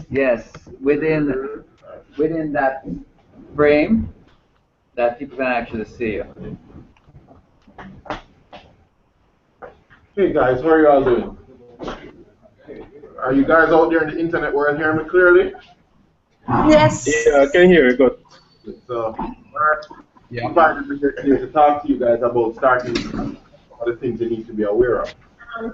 Yes, within that frame that people can actually see you. Hey guys, how are you all doing? Are you guys out there in the internet world hearing me clearly? Yes. Yeah, I can hear you good. So, Yeah. I'm finding it here to talk to you guys about starting all the things you need to be aware of.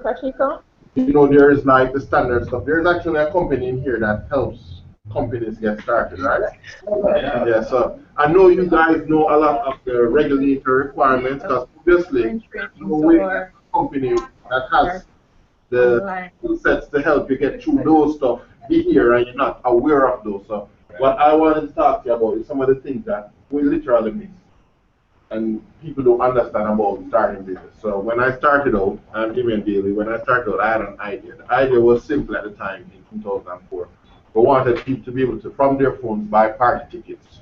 Kashiko? You know, there's like the standard stuff. There's actually a company in here that helps companies get started, right? Yeah, so I know you guys know a lot of the regulatory requirements because obviously, no way that a company that has the skill sets to help you get through those stuff be here and you're not aware of those. So, what I wanted to talk to you about is some of the things that we literally miss and people don't understand about starting business. So when I started out, I'm Damion Daley. When I started out, I had an idea. The idea was simple at the time in 2004. We wanted people to be able to, from their phones, buy party tickets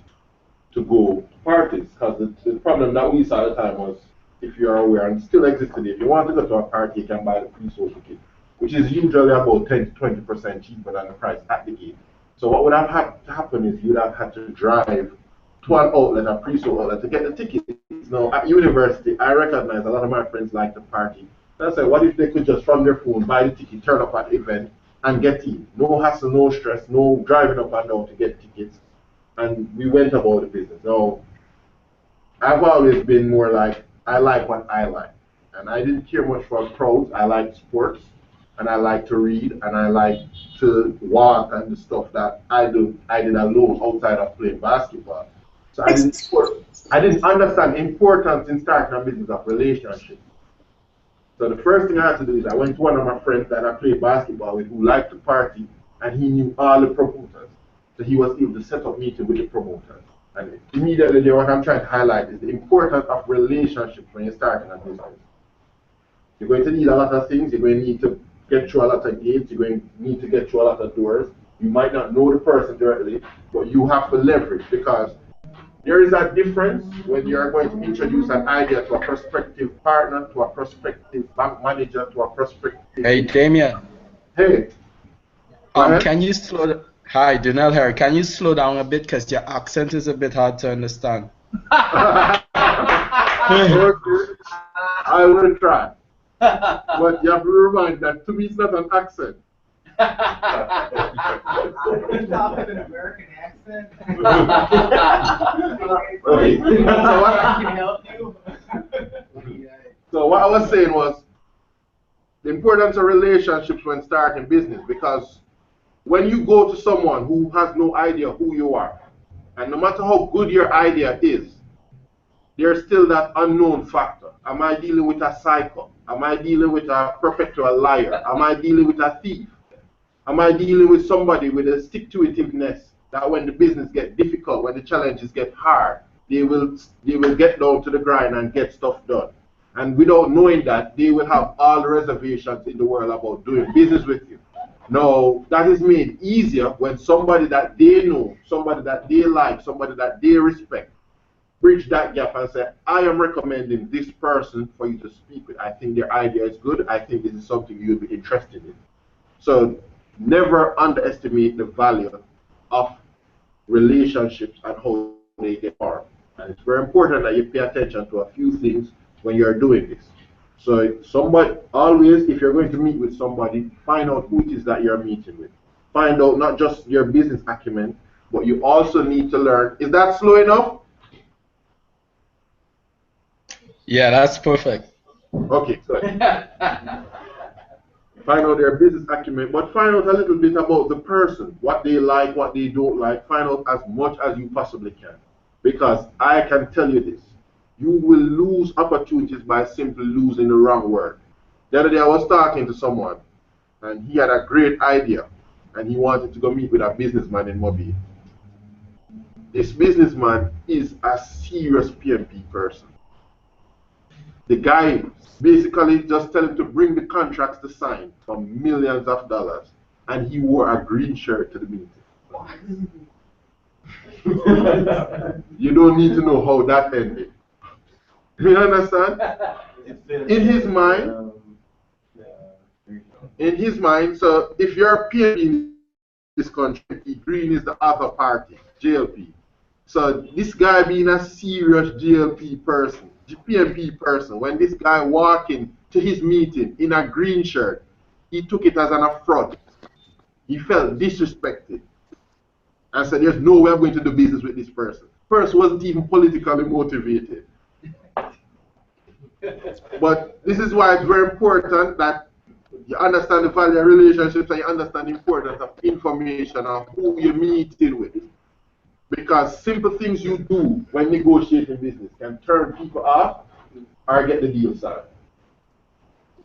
to go to parties. Because the problem that we saw at the time was, if you're aware, and still exists today, if you want to go to a party, you can buy the pre-sold ticket, which is usually about 10 to 20% cheaper than the price at the gate. So what would have had to happen is you'd have had to drive to an outlet, a pre-sold outlet, to get the tickets. Now, at university, I recognize a lot of my friends like to party. And I said, what if they could just from their phone buy the ticket, turn up at the event, and get in? No hassle, no stress, no driving up and down to get tickets. And we went about the business. Now, I've always been more like, I like what I like. And I didn't care much for crowds. I like sports, and I like to read, and I like to walk and the stuff that I did alone outside of playing basketball. So I didn't understand the importance in starting a business of relationships. So the first thing I had to do is I went to one of my friends that I played basketball with who liked to party, and he knew all the promoters. So he was able to set up meetings with the promoters. And immediately there, what I'm trying to highlight is the importance of relationships when you're starting a business. You're going to need a lot of things. You're going to need to get through a lot of gates. You're going to need to get through a lot of doors. You might not know the person directly, but you have to leverage because there is a difference when you're going to introduce an idea to a prospective partner, to a prospective bank manager, to a prospective. Hey, Damion. Hey. Can you slow? Hi, Dunel here. Can you slow down a bit because your accent is a bit hard to understand. I will try. But you have to remind that to me it's not an accent. Talk with an American accent. So what I was saying was the importance of relationships when starting business, because when you go to someone who has no idea who you are, and no matter how good your idea is, there's still that unknown factor. Am I dealing with a psycho? Am I dealing with a perpetual liar? Am I dealing with a thief? Am I dealing with somebody with a stick-to-itiveness that when the business gets difficult, when the challenges get hard, they will get down to the grind and get stuff done. And without knowing that, they will have all the reservations in the world about doing business with you. Now, that is made easier when somebody that they know, somebody that they like, somebody that they respect, bridge that gap and say, I am recommending this person for you to speak with. I think their idea is good. I think this is something you'll be interested in. So never underestimate the value of relationships and how they get formed. And it's very important that you pay attention to a few things when you're doing this. So somebody, always, if you're going to meet with somebody, find out who it is that you're meeting with. Find out not just your business acumen, but you also need to learn. Is that slow enough? Yeah, that's perfect. Okay, good. Find out their business acumen, but find out a little bit about the person, what they like, what they don't like. Find out as much as you possibly can. Because I can tell you this, you will lose opportunities by simply losing the wrong word. The other day I was talking to someone, and he had a great idea, and he wanted to go meet with a businessman in Mobile. This businessman is a serious PMP person. The guy basically just tell him to bring the contracts to sign for millions of dollars, and he wore a green shirt to the meeting. You don't need to know how that ended. You understand? In his mind, so if you're a PMP this country. Green is the other party, JLP. So this guy being a serious GLP person, PMP person, when this guy walking to his meeting in a green shirt, he took it as an affront. He felt disrespected and said, there's no way I'm going to do business with this person. Person wasn't even politically motivated. But this is why it's very important that you understand the value of relationships and you understand the importance of information of who you're meeting with. Because simple things you do when negotiating business can turn people off or get the deal signed.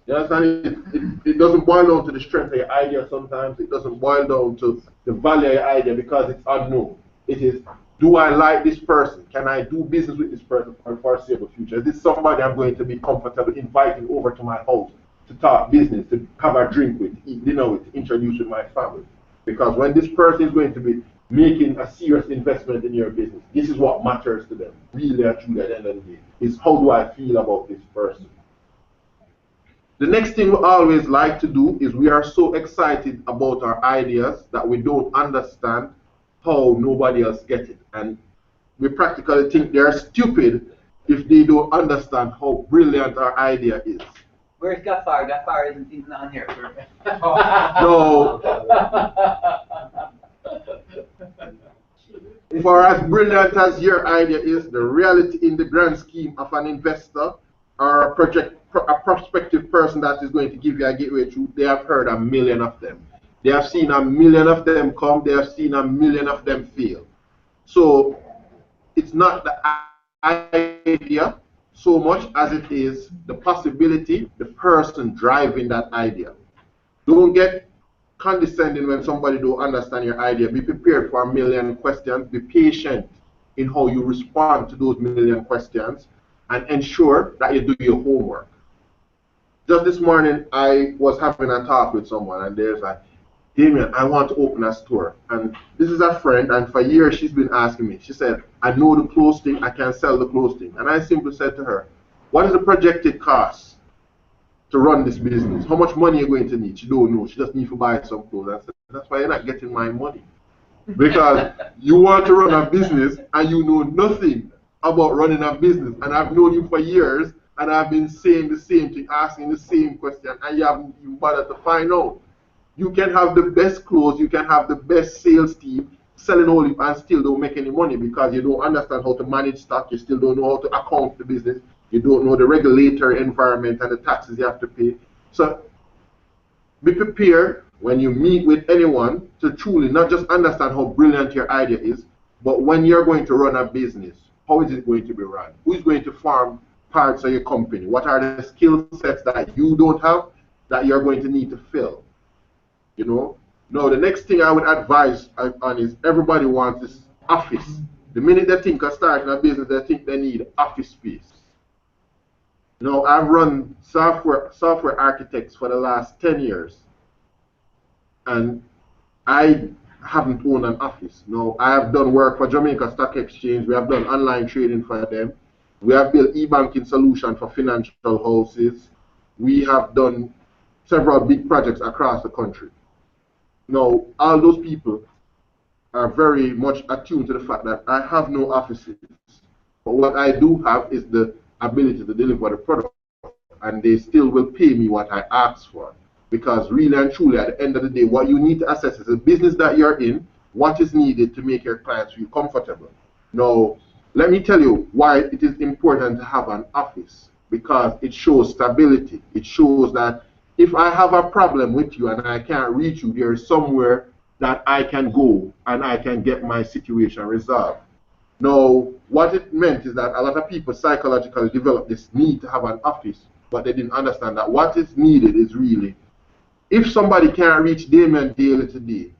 You understand? It doesn't boil down to the strength of your idea sometimes. It doesn't boil down to the value of your idea because it's unknown. It is, do I like this person? Can I do business with this person for the foreseeable future? Is this somebody I'm going to be comfortable inviting over to my house to talk business, to have a drink with, eat dinner with, introduce with my family? Because when this person is going to be making a serious investment in your business, this is what matters to them, really and truly at the end of the day, is how do I feel about this person? The next thing we always like to do is we are so excited about our ideas that we don't understand how nobody else gets it. And we practically think they're stupid if they don't understand how brilliant our idea is. Where's Gaffar? Gaffar isn't even on here. No. For as brilliant as your idea is, the reality in the grand scheme of an investor or a prospective person that is going to give you a gateway through, they have heard a million of them. They have seen a million of them come, they have seen a million of them fail. So it's not the idea so much as it is the possibility, the person driving that idea. Don't get condescending when somebody don't understand your idea. Be prepared for a million questions. Be patient in how you respond to those million questions and ensure that you do your homework. Just this morning, I was having a talk with someone and there's like, Damion, I want to open a store. And this is a friend, and for years she's been asking me. She said, I know the clothes thing, I can sell the clothes thing. And I simply said to her, what is the projected cost to run this business? How much money are you going to need? She don't know. She just needs to buy some clothes. I said, that's why you're not getting my money. Because you want to run a business and you know nothing about running a business. And I've known you for years and I've been saying the same thing, asking the same question, and you haven't even bothered to find out. You can have the best clothes, you can have the best sales team, selling all it and still don't make any money because you don't understand how to manage stock, you still don't know how to account the business, you don't know the regulatory environment and the taxes you have to pay. So be prepared when you meet with anyone to truly not just understand how brilliant your idea is, but when you're going to run a business, how is it going to be run? Who is going to form parts of your company? What are the skill sets that you don't have that you're going to need to fill? You know? Now, the next thing I would advise on is everybody wants this office. The minute they think of starting a business, they think they need office space. You know, I've run software architects for the last 10 years, and I haven't owned an office. No, I have done work for Jamaica Stock Exchange. We have done online trading for them. We have built e-banking solution for financial houses. We have done several big projects across the country. Now, all those people are very much attuned to the fact that I have no offices. But what I do have is the ability to deliver the product, and they still will pay me what I ask for. Because really and truly, at the end of the day, what you need to assess is the business that you're in, what is needed to make your clients feel comfortable. Now, let me tell you why it is important to have an office. Because it shows stability. It shows that if I have a problem with you and I can't reach you, there is somewhere that I can go and I can get my situation resolved. Now, what it meant is that a lot of people psychologically developed this need to have an office, but they didn't understand that what is needed is really, if somebody can't reach Damion Daley today,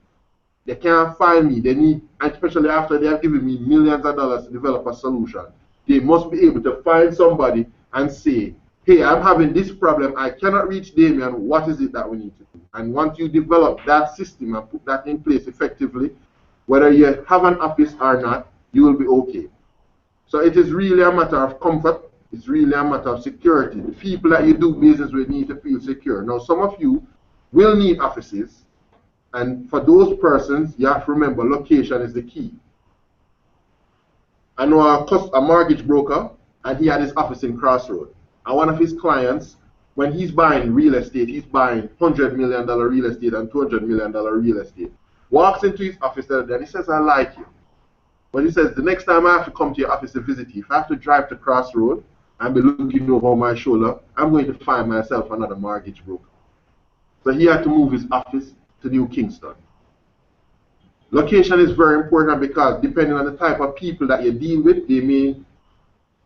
they can't find me, they need, especially after they have given me millions of dollars to develop a solution, they must be able to find somebody and say, hey, I'm having this problem, I cannot reach Damion, what is it that we need to do? And once you develop that system and put that in place effectively, whether you have an office or not, you will be okay. So it is really a matter of comfort, it's really a matter of security. The people that you do business with need to feel secure. Now, some of you will need offices, And for those persons, you have to remember location is the key. I know a mortgage broker, and he had his office in Crossroad. And one of his clients, when he's buying real estate, he's buying $100 million real estate and $200 million real estate. Walks into his office the other day and he says, I like you. But he says, the next time I have to come to your office to visit you, if I have to drive to Crossroad and be looking over my shoulder, I'm going to find myself another mortgage broker. So he had to move his office to New Kingston. Location is very important because depending on the type of people that you deal with, they may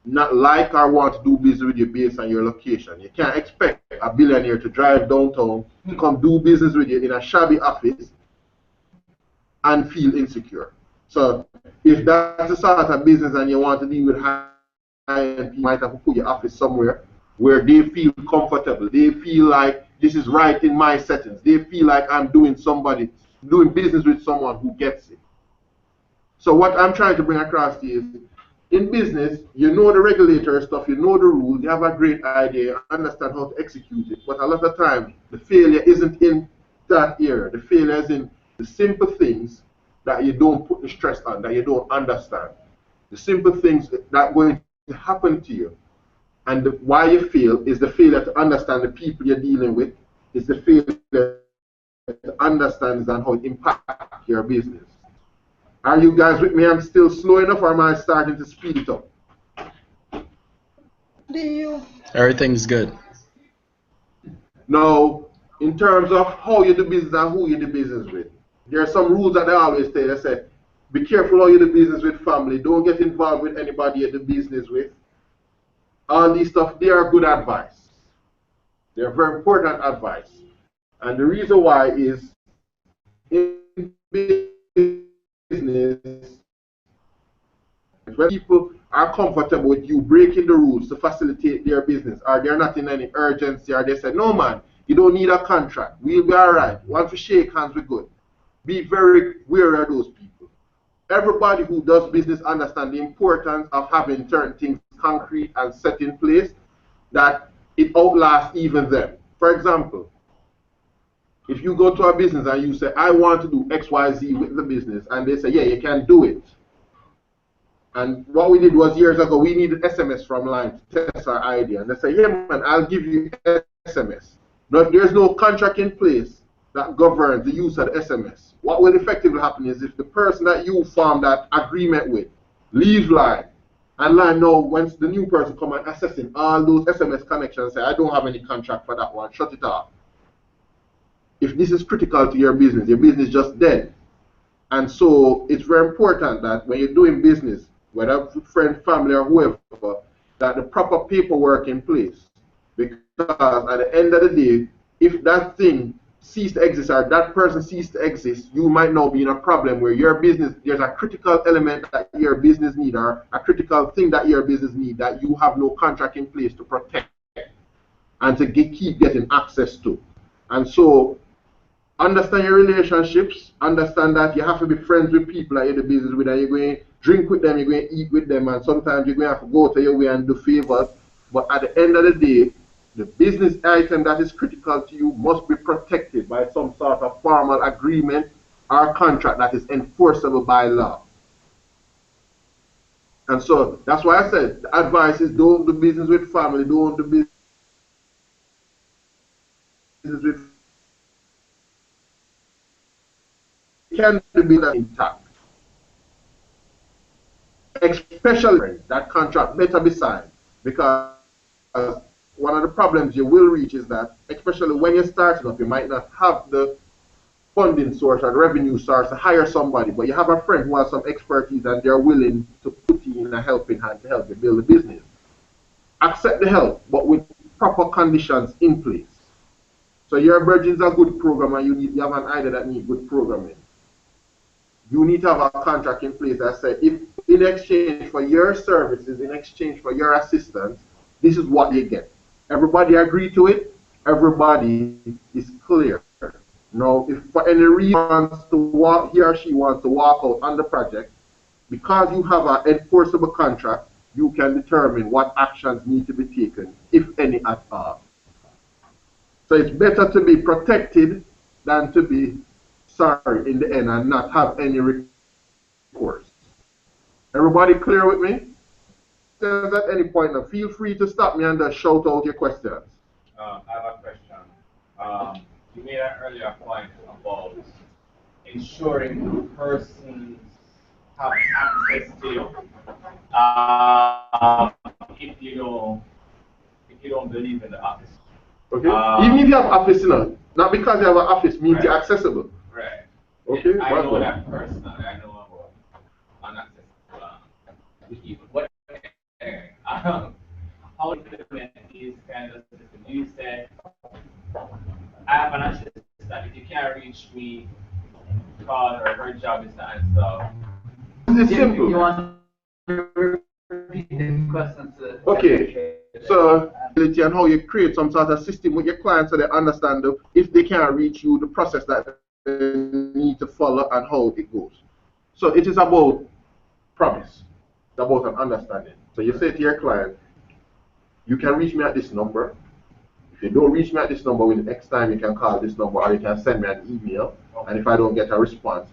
not like or want to do business with you based on your location. You can't expect a billionaire to drive downtown to come do business with you in a shabby office and feel insecure. So if that's the sort of business and you want to deal with high-end people, you might have to put your office somewhere where they feel comfortable. They feel like this is right in my settings. They feel like I'm doing business with someone who gets it. So what I'm trying to bring across to you is, in business, you know the regulator stuff, you know the rules, you have a great idea, you understand how to execute it, but a lot of times the failure isn't in that area. The failure is in the simple things that you don't put the stress on, that you don't understand. The simple things that are going to happen to you. And why you fail is the failure to understand the people you're dealing with, is the failure to understand and how it impacts your business. Are you guys with me? I'm still slow enough, or am I starting to speed it up? Everything's good. Now, in terms of how you do business and who you do business with, there are some rules that they always say. They say, be careful how you do business with family. Don't get involved with anybody you do business with. All these stuff, they are good advice. They're very important advice. And the reason why is, in business, when people are comfortable with you breaking the rules to facilitate their business, or they're not in any urgency, or they say, no man, you don't need a contract, we'll be all right, once we shake hands, we're good. Be very wary of those people. Everybody who does business understands the importance of having certain things concrete and set in place, that it outlasts even them. For example, if you go to a business and you say, I want to do X, Y, Z with the business, and they say, yeah, you can do it. And what we did was, years ago, we needed SMS from line to test our idea. And they say, yeah, man, I'll give you SMS. Now, if there's no contract in place that governs the use of the SMS, what will effectively happen is, if the person that you formed that agreement with leaves line, and line now, once the new person come and assessing all those SMS connections, say, I don't have any contract for that one, shut it off. If this is critical to your business is just dead. And so it's very important that when you're doing business, whether friend, family, or whoever, that the proper paperwork in place. Because at the end of the day, if that thing cease to exist, or that person cease to exist, you might now be in a problem where your business, there's a critical element that your business need, or a critical thing that your business need, that you have no contract in place to protect and to keep getting access to. And so understand your relationships, understand that you have to be friends with people that you do business with, and you're going to drink with them, you're going to eat with them, and sometimes you're going to have to go to your way and do favors. But at the end of the day, the business item that is critical to you must be protected by some sort of formal agreement or contract that is enforceable by law. And so that's why I said the advice is, don't do business with family, don't do business with, can be intact. Especially that contract better be signed, because one of the problems you will reach is that, especially when you're starting up, you might not have the funding source or the revenue source to hire somebody, but you have a friend who has some expertise and they're willing to put you in a helping hand to help you build a business. Accept the help, but with proper conditions in place. So your bridge is a good programmer, you have an idea that needs good programming. You need to have a contract in place that says, if in exchange for your services, in exchange for your assistance, this is what you get. Everybody agree to it, everybody is clear. Now, if for any reason he or she wants to walk out on the project, because you have an enforceable contract, you can determine what actions need to be taken, if any at all. So it's better to be protected than to be sorry in the end and not have any recourse. Everybody clear with me? At any point, now, feel free to stop me and just shout out your questions. I have a question. You made an earlier point about ensuring persons have access to you. If you don't believe in the office. Okay. Even if you have office, not because you have an office means you're accessible. Right. Okay. I know that personally. I know about unaccessible. What? How implement these kind of systems? You said I have an assistant that if you can't reach me, call her. Her job is to answer. It's simple. You want to repeat the questions? Okay. So, and how you create some sort of system with your clients so they understand if they can't reach you, the process that they need to follow and how it goes. So it is about promise. It's about an understanding. So you say to your client, you can reach me at this number. If you don't reach me at this number, within X time you can call this number or you can send me an email. And if I don't get a response,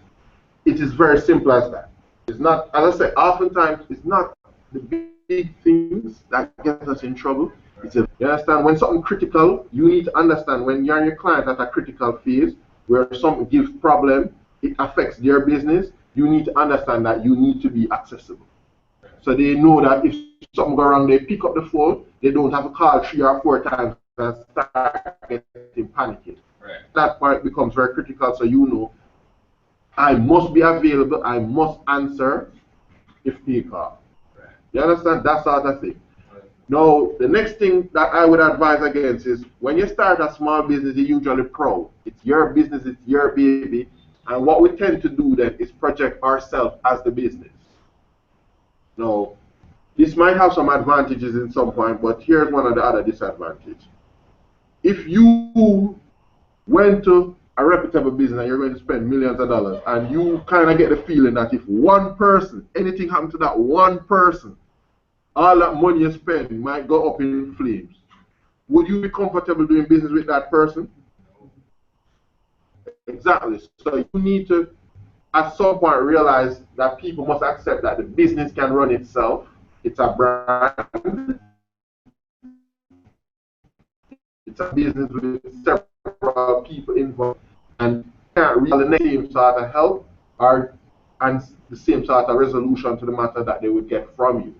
it is very simple as that. It's not, as I say, oftentimes it's not the big things that get us in trouble. You understand, when something critical, you need to understand when you're and your client at a critical phase where something gives problem, it affects their business, you need to understand that you need to be accessible. So they know that if something goes wrong, they pick up the phone, they don't have to call 3 or 4 times and start getting panicked. Right. That part becomes very critical, so you know, I must be available, I must answer if they call. Right. You understand? That sort of thing. Right. Now, the next thing that I would advise against is when you start a small business, you're usually proud. It's your business, it's your baby. And what we tend to do then is project ourselves as the business. Now, this might have some advantages in some point, but here's one of the other disadvantages. If you went to a reputable business and you're going to spend millions of dollars and you kind of get the feeling that if one person, anything happened to that one person, all that money you spend might go up in flames, would you be comfortable doing business with that person? Exactly. So you need to at some point realize that people must accept that the business can run itself. It's a brand. It's a business with several people involved and can't really the same sort of help and the same sort of resolution to the matter that they would get from you.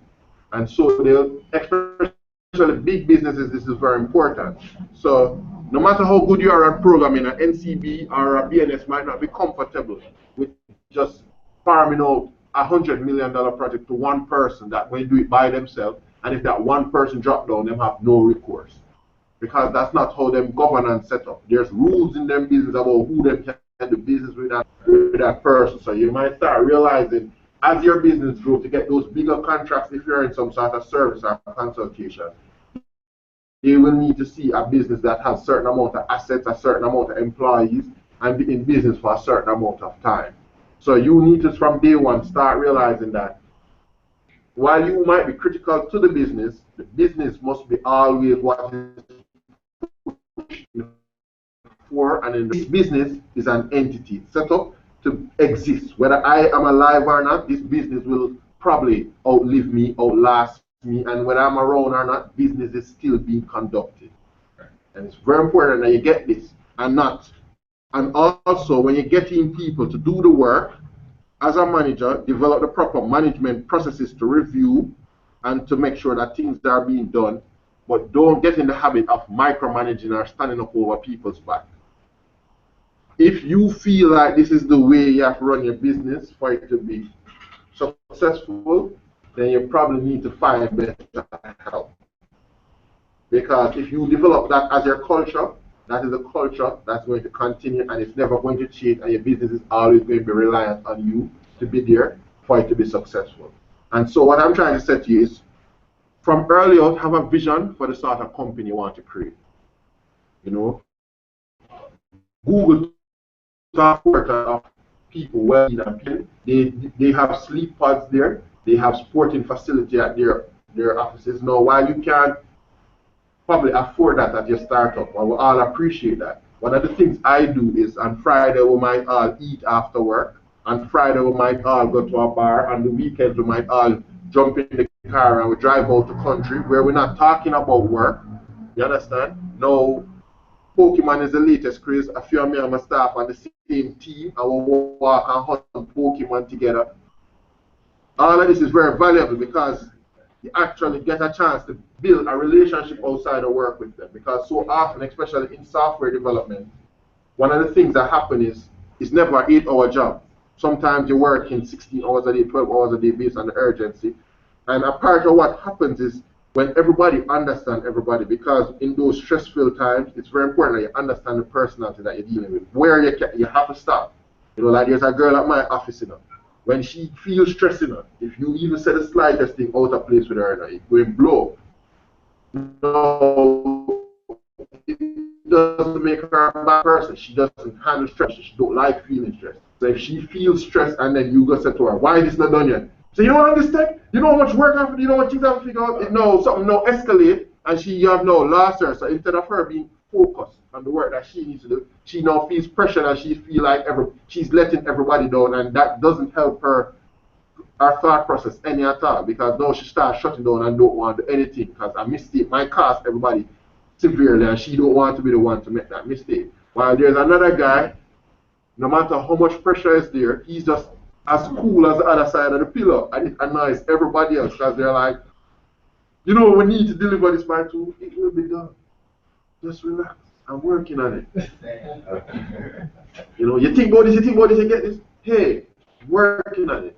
And so they'll, especially big businesses, this is very important. So no matter how good you are at programming, an NCB or a BNS might not be comfortable with just farming out $100 million project to one person that may do it by themselves, and if that one person drop down, them have no recourse. Because that's not how them governance set up. There's rules in them business about who them can do business with that person. So you might start realizing as your business grows to get those bigger contracts if you're in some sort of service or consultation. You will need to see a business that has a certain amount of assets, a certain amount of employees, and be in business for a certain amount of time. So you need to, from day one, start realizing that while you might be critical to the business must be always what is for, and in this business is an entity set up to exist. Whether I am alive or not, this business will probably outlive me, outlast me, and whether I'm around or not, business is still being conducted. And it's very important that you get this and also when you're getting people to do the work, as a manager, develop the proper management processes to review and to make sure that things are being done, but don't get in the habit of micromanaging or standing up over people's back. If you feel like this is the way you have to run your business for it to be successful, then you probably need to find better help. Because if you develop that as your culture, that is a culture that's going to continue and it's never going to change, and your business is always going to be reliant on you to be there for it to be successful. And so what I'm trying to say to you is, from early on, have a vision for the sort of company you want to create. You know, Google support of people well and they have sleep pods there, they have sporting facility at their offices. Now, while you can't probably afford that at your startup, I will all appreciate that. One of the things I do is on Friday we might all eat after work. On Friday we might all go to a bar. On the weekends we might all jump in the car and we drive out the country where we're not talking about work. You understand? No, Pokemon is the latest craze. A few of me and my staff on the same team and we'll walk and hunt Pokemon together. All of this is very valuable because you actually get a chance to build a relationship outside of work with them. Because so often, especially in software development, one of the things that happen is it's never an 8-hour job. Sometimes you work in 16 hours a day, 12 hours a day based on the urgency. And a part of what happens is when everybody understands everybody, because in those stressful times, it's very important that you understand the personality that you're dealing with. Where you have to stop. You know, like there's a girl at my office, you know. When she feels stressed enough, if you even say the slightest thing out of place with her, it will blow. No, it doesn't make her a bad person. She doesn't handle stress. She don't like feeling stressed. So if she feels stressed and then you go say to her, why this not done yet? So you don't understand? You know how much work I have to do, you know what things I have to figure out? No, something no escalate and she have no lost her. So instead of her being focused on the work that she needs to do, she now feels pressure and she feel like she's letting everybody down, and that doesn't help her thought process any at all, because now she starts shutting down and don't want to do anything because a mistake might cost everybody severely and she don't want to be the one to make that mistake. While there's another guy, no matter how much pressure is there, he's just as cool as the other side of the pillow, and it annoys everybody else because they're like, you know, we need to deliver this by 2, it will be done. Just relax. I'm working on it. You know, you think about this, you get this. Hey, working on it.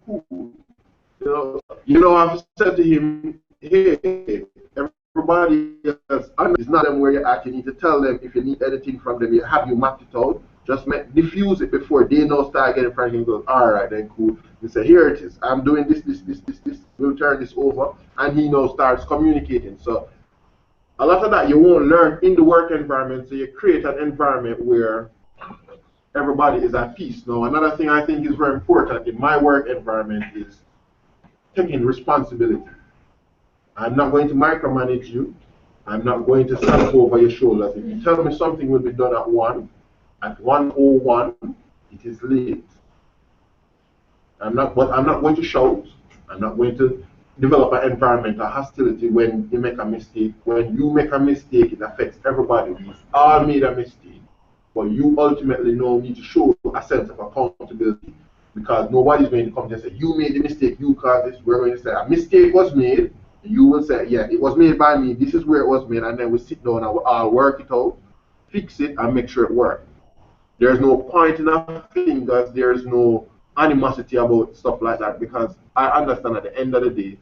Cool. You know, I've said to him, hey, everybody else is not them where you're at. You need to tell them if you need anything from them. You have you mapped it out. Just diffuse it before they know start getting frank and goes, all right, then cool. You say, here it is. I'm doing this. We'll turn this over. And he now starts communicating. So a lot of that you won't learn in the work environment, so you create an environment where everybody is at peace. Now, another thing I think is very important in my work environment is taking responsibility. I'm not going to micromanage you. I'm not going to stand over your shoulders. If you tell me something will be done at 1:01, it is late. I'm not going to shout. I'm not going to develop an environment of hostility when you make a mistake. When you make a mistake, it affects everybody. We've all made a mistake. But you ultimately now need to show a sense of accountability, because nobody's going to come and say, you made the mistake, you caused this. We're going to say, a mistake was made. You will say, yeah, it was made by me. This is where it was made. And then we sit down and we all work it out, fix it, and make sure it works. There's no point in our fingers. There's no animosity about stuff like that, because I understand at the end of the day,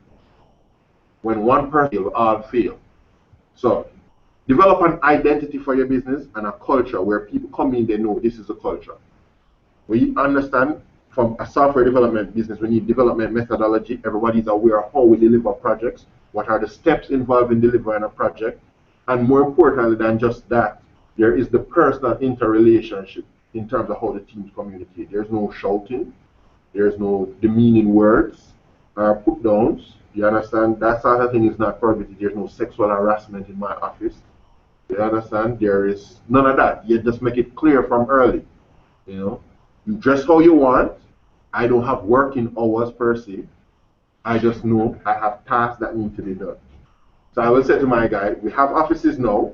when one person will all fail. So develop an identity for your business and a culture where people come in, they know this is a culture. We understand from a software development business, we need development methodology. Everybody's aware of how we deliver projects, what are the steps involved in delivering a project, and more importantly than just that, there is the personal interrelationship in terms of how the teams communicate. There's no shouting, there's no demeaning words or put downs. You understand? That sort of thing is not permitted. There's no sexual harassment in my office. You understand? There is none of that. You just make it clear from early. You know, you dress how you want. I don't have working hours per se. I just know I have tasks that need to be done. So I will say to my guy, we have offices now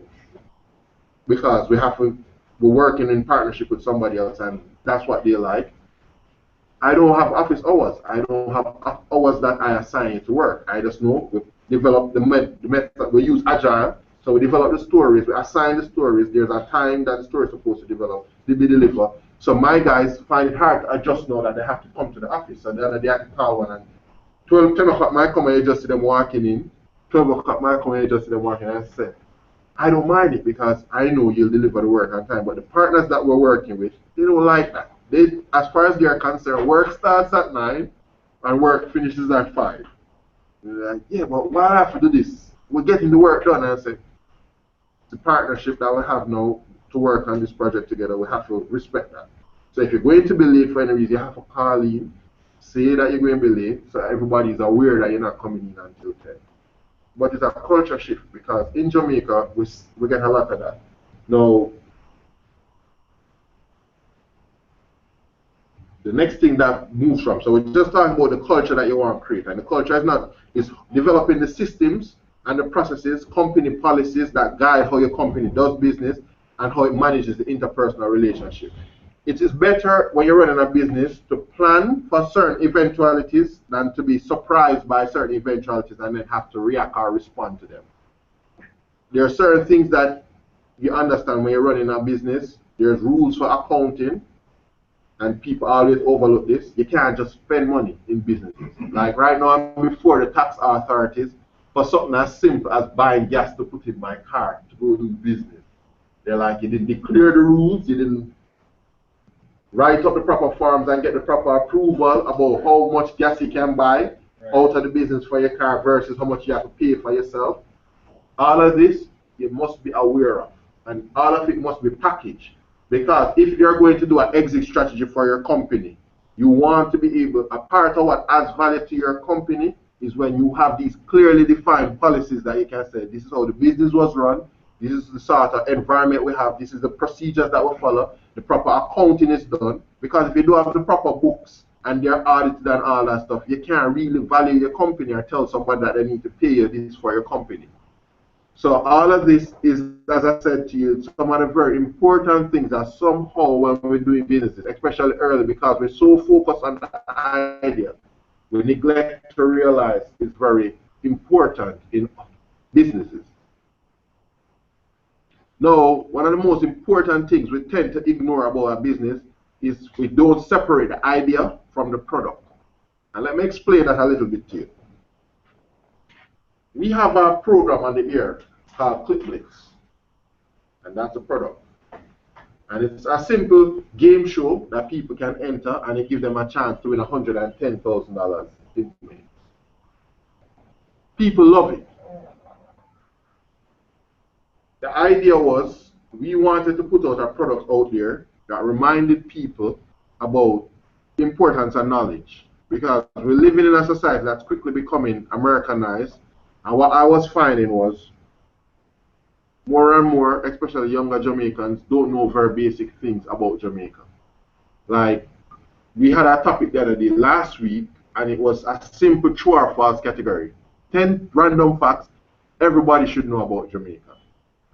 because we're working in partnership with somebody else, and that's what they like. I don't have office hours. I don't have hours that I assign to work. I just know we develop the method. We use Agile, so we develop the stories. We assign the stories. There's a time that the story is supposed to develop, to be delivered. So my guys find it hard to adjust now that they have to come to the office. So the other day I had to call one, and 10 o'clock might come and you just see them walking in. 12 o'clock might come and you just see them walking in. And I say, I don't mind it because I know you'll deliver the work on time. But the partners that we're working with, they don't like that. As far as they're concerned, work starts at 9 and work finishes at 5. They're like, yeah, but why do I have to do this? We're getting the work done. And I say, the partnership that we have now to work on this project together, we have to respect that. So if you're going to be late for any reason, you have to call in, say that you're going to be late, so everybody's aware that you're not coming in until 10. But it's a culture shift, because in Jamaica, we get a lot of that. Now, the next thing that moves from, so we're just talking about the culture that you want to create, and the culture is developing the systems and the processes, company policies that guide how your company does business and how it manages the interpersonal relationship. It is better when you're running a business to plan for certain eventualities than to be surprised by certain eventualities and then have to react or respond to them. There are certain things that you understand when you're running a business. There's rules for accounting, and people always overlook this. You can't just spend money in businesses. Like right now, I'm before the tax authorities for something as simple as buying gas to put in my car to go do business. They're like, you didn't declare the rules, you didn't write up the proper forms and get the proper approval about how much gas you can buy out of the business for your car versus how much you have to pay for yourself. All of this you must be aware of, and all of it must be packaged. Because if you're going to do an exit strategy for your company, you want to be able, a part of what adds value to your company is when you have these clearly defined policies that you can say, this is how the business was run, this is the sort of environment we have, this is the procedures that we follow, the proper accounting is done. Because if you don't have the proper books and they're audited and all that stuff, you can't really value your company or tell somebody that they need to pay you this for your company. So all of this is, as I said to you, some of the very important things that somehow when we're doing businesses, especially early, because we're so focused on the idea, we neglect to realize it's very important in businesses. Now, one of the most important things we tend to ignore about our business is we don't separate the idea from the product. And let me explain that a little bit to you. We have a program on the air called ClickBlitz, and that's a product. And it's a simple game show that people can enter, and it gives them a chance to win $110,000 in minutes. People love it. The idea was we wanted to put out a product out there that reminded people about the importance of knowledge, because we're living in a society that's quickly becoming Americanized. And what I was finding was more and more, especially younger Jamaicans, don't know very basic things about Jamaica. Like, we had a topic the other day, last week, and it was a simple true or false category. 10 random facts everybody should know about Jamaica.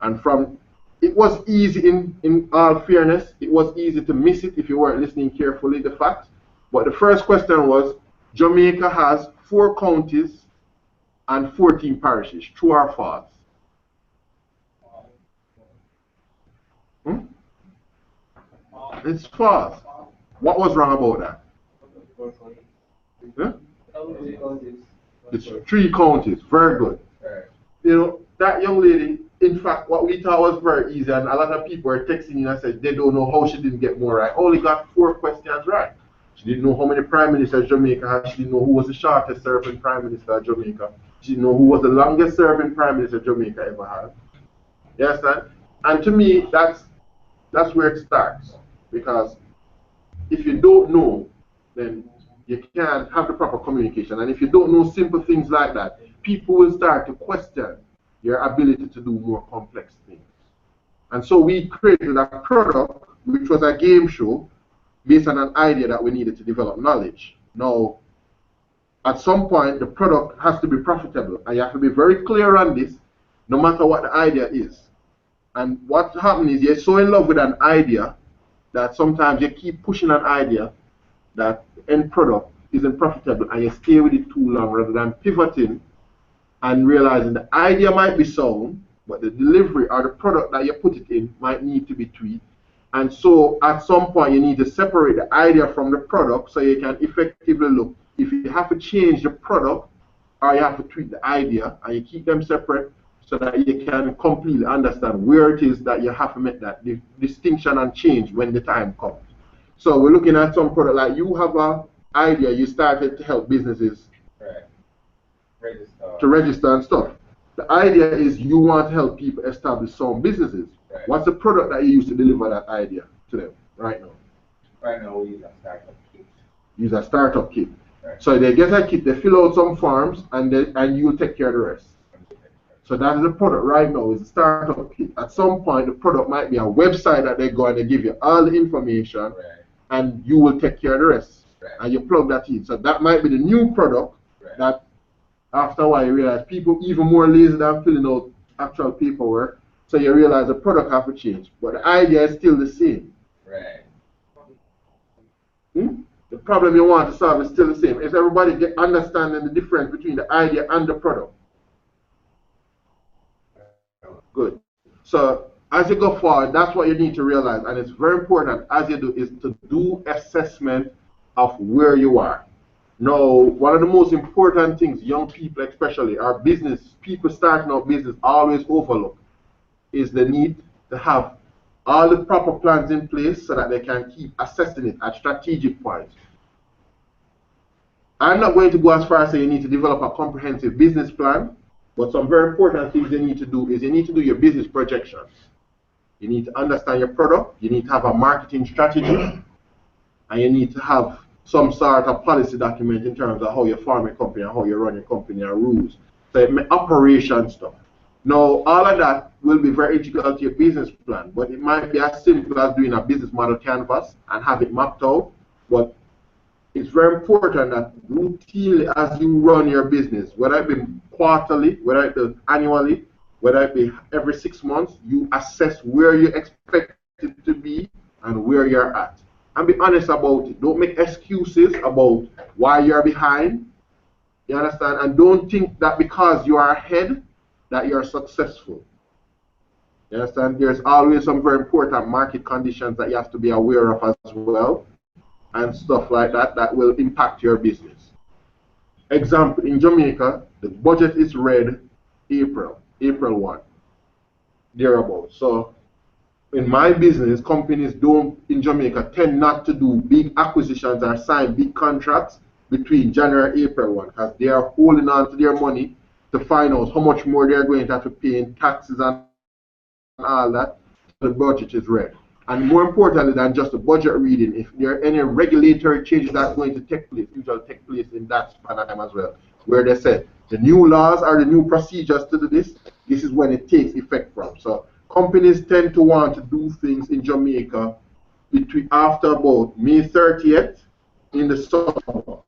And it was easy, in all fairness, it was easy to miss it if you weren't listening carefully, the facts. But the first question was, Jamaica has 4 counties and 14 parishes. True or false? It's false. What was wrong about that? Huh? It's 3 counties. Very good. You know, that young lady, in fact, what we thought was very easy, and a lot of people were texting in and said they don't know how she didn't get more right. Only got 4 questions right. She didn't know how many prime ministers Jamaica had. She didn't know who was the shortest serving prime minister of Jamaica. She didn't know who was the longest serving prime minister Jamaica ever had. You understand? And to me, that's where it starts. Because if you don't know, then you can't have the proper communication. And if you don't know simple things like that, people will start to question your ability to do more complex things. And so we created a product, which was a game show, based on an idea that we needed to develop knowledge. Now, at some point, the product has to be profitable, and you have to be very clear on this, no matter what the idea is. And what happens is you're so in love with an idea that sometimes you keep pushing an idea that the end product isn't profitable, and you stay with it too long rather than pivoting and realizing the idea might be sound, but the delivery or the product that you put it in might need to be tweaked. And so at some point you need to separate the idea from the product so you can effectively look if you have to change the product or you have to tweak the idea, and you keep them separate so that you can completely understand where it is that you have to make that distinction and change when the time comes. So we're looking at some product like you have an idea, you started to help businesses to register and stuff. The idea is you want to help people establish some businesses. Right. What's the product that you use to deliver that idea to them right now? Right now we use a startup kit. Use a startup kit. Right. So they get a kit, they fill out some forms, and you take care of the rest. So that is the product right now, is a startup kit. At some point, the product might be a website that they go and they give you all the information, Right. and you will take care of the rest. Right. And you plug that in. So that might be the new product that after a while you realize people even more lazy than filling out actual paperwork. So you realize the product have to change. But the idea is still the same. Right. The problem you want to solve is still the same. If everybody get understanding the difference between the idea and the product. Good. So as you go forward, that's what you need to realize. And it's very important as you do is to do assessment of where you are. Now, one of the most important things young people especially, our business, people starting out business always overlook is the need to have all the proper plans in place so that they can keep assessing it at strategic points. I'm not going to go as far as saying you need to develop a comprehensive business plan, but some very important things you need to do is you need to do your business projections. You need to understand your product, you need to have a marketing strategy, and you need to have some sort of policy document in terms of how you form a company and how you run your company and rules. So operation stuff. Now, all of that will be very integral to your business plan, but it might be as simple as doing a business model canvas and have it mapped out. But it's very important that routinely as you run your business, whether it be quarterly, whether it be annually, whether it be every 6 months, you assess where you expect it to be and where you're at. And be honest about it. Don't make excuses about why you're behind. You understand? And don't think that because you are ahead that you're successful. You understand? There's always some very important market conditions that you have to be aware of as well, and stuff like that that will impact your business. Example, in Jamaica, the budget is read April 1, thereabouts. So in my business, companies in Jamaica tend not to do big acquisitions or sign big contracts between January and April 1 because they are holding on to their money to find out how much more they're going to have to pay in taxes and all that. The budget is read. And more importantly than just the budget reading, if there are any regulatory changes that are going to take place, it will take place in that span of time as well, where they said the new laws or the new procedures to do this is when it takes effect from. So companies tend to want to do things in Jamaica after about May 30th in the summer.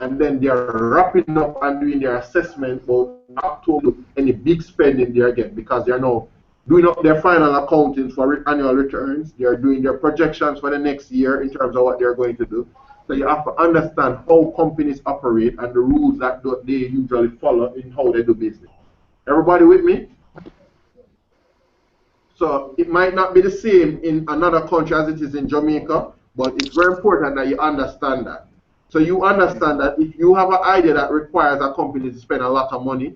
And then they are wrapping up and doing their assessment about October, any big spending they are getting, because they are now doing up their final accounting for annual returns. They are doing their projections for the next year in terms of what they're going to do. So you have to understand how companies operate and the rules that they usually follow in how they do business. Everybody with me? So it might not be the same in another country as it is in Jamaica, but it's very important that you understand that. So you understand that if you have an idea that requires a company to spend a lot of money,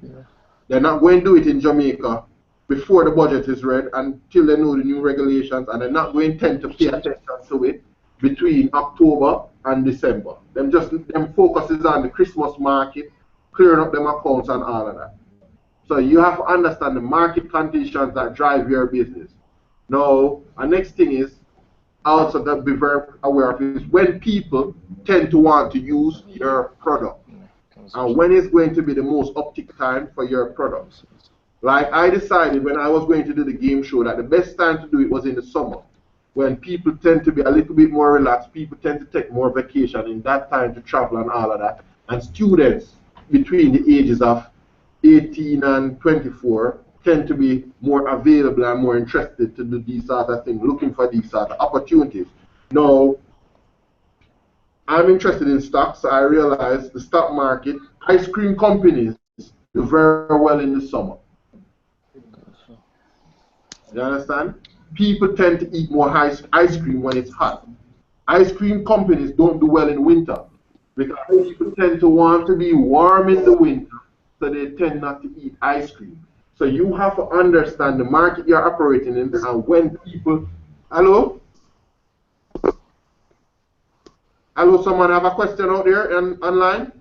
they're not going to do it in Jamaica before the budget is read until they know the new regulations, and they're not going to tend to pay attention to it between October and December. Them focus is on the Christmas market, clearing up them accounts and all of that. So you have to understand the market conditions that drive your business. Now, the next thing is also to be very aware of is when people tend to want to use your product and when is going to be the most uptick time for your products. Like I decided when I was going to do the game show that the best time to do it was in the summer, when people tend to be a little bit more relaxed, people tend to take more vacation in that time to travel and all of that. And students between the ages of 18 and 24 tend to be more available and more interested to do these sort of things, looking for these sort of opportunities. Now, I'm interested in stocks, so I realize the stock market, ice cream companies do very well in the summer. You understand? People tend to eat more ice cream when it's hot. Ice cream companies don't do well in winter because people tend to want to be warm in the winter, so they tend not to eat ice cream. So you have to understand the market you're operating in and when people... Hello? Hello, someone have a question out there online?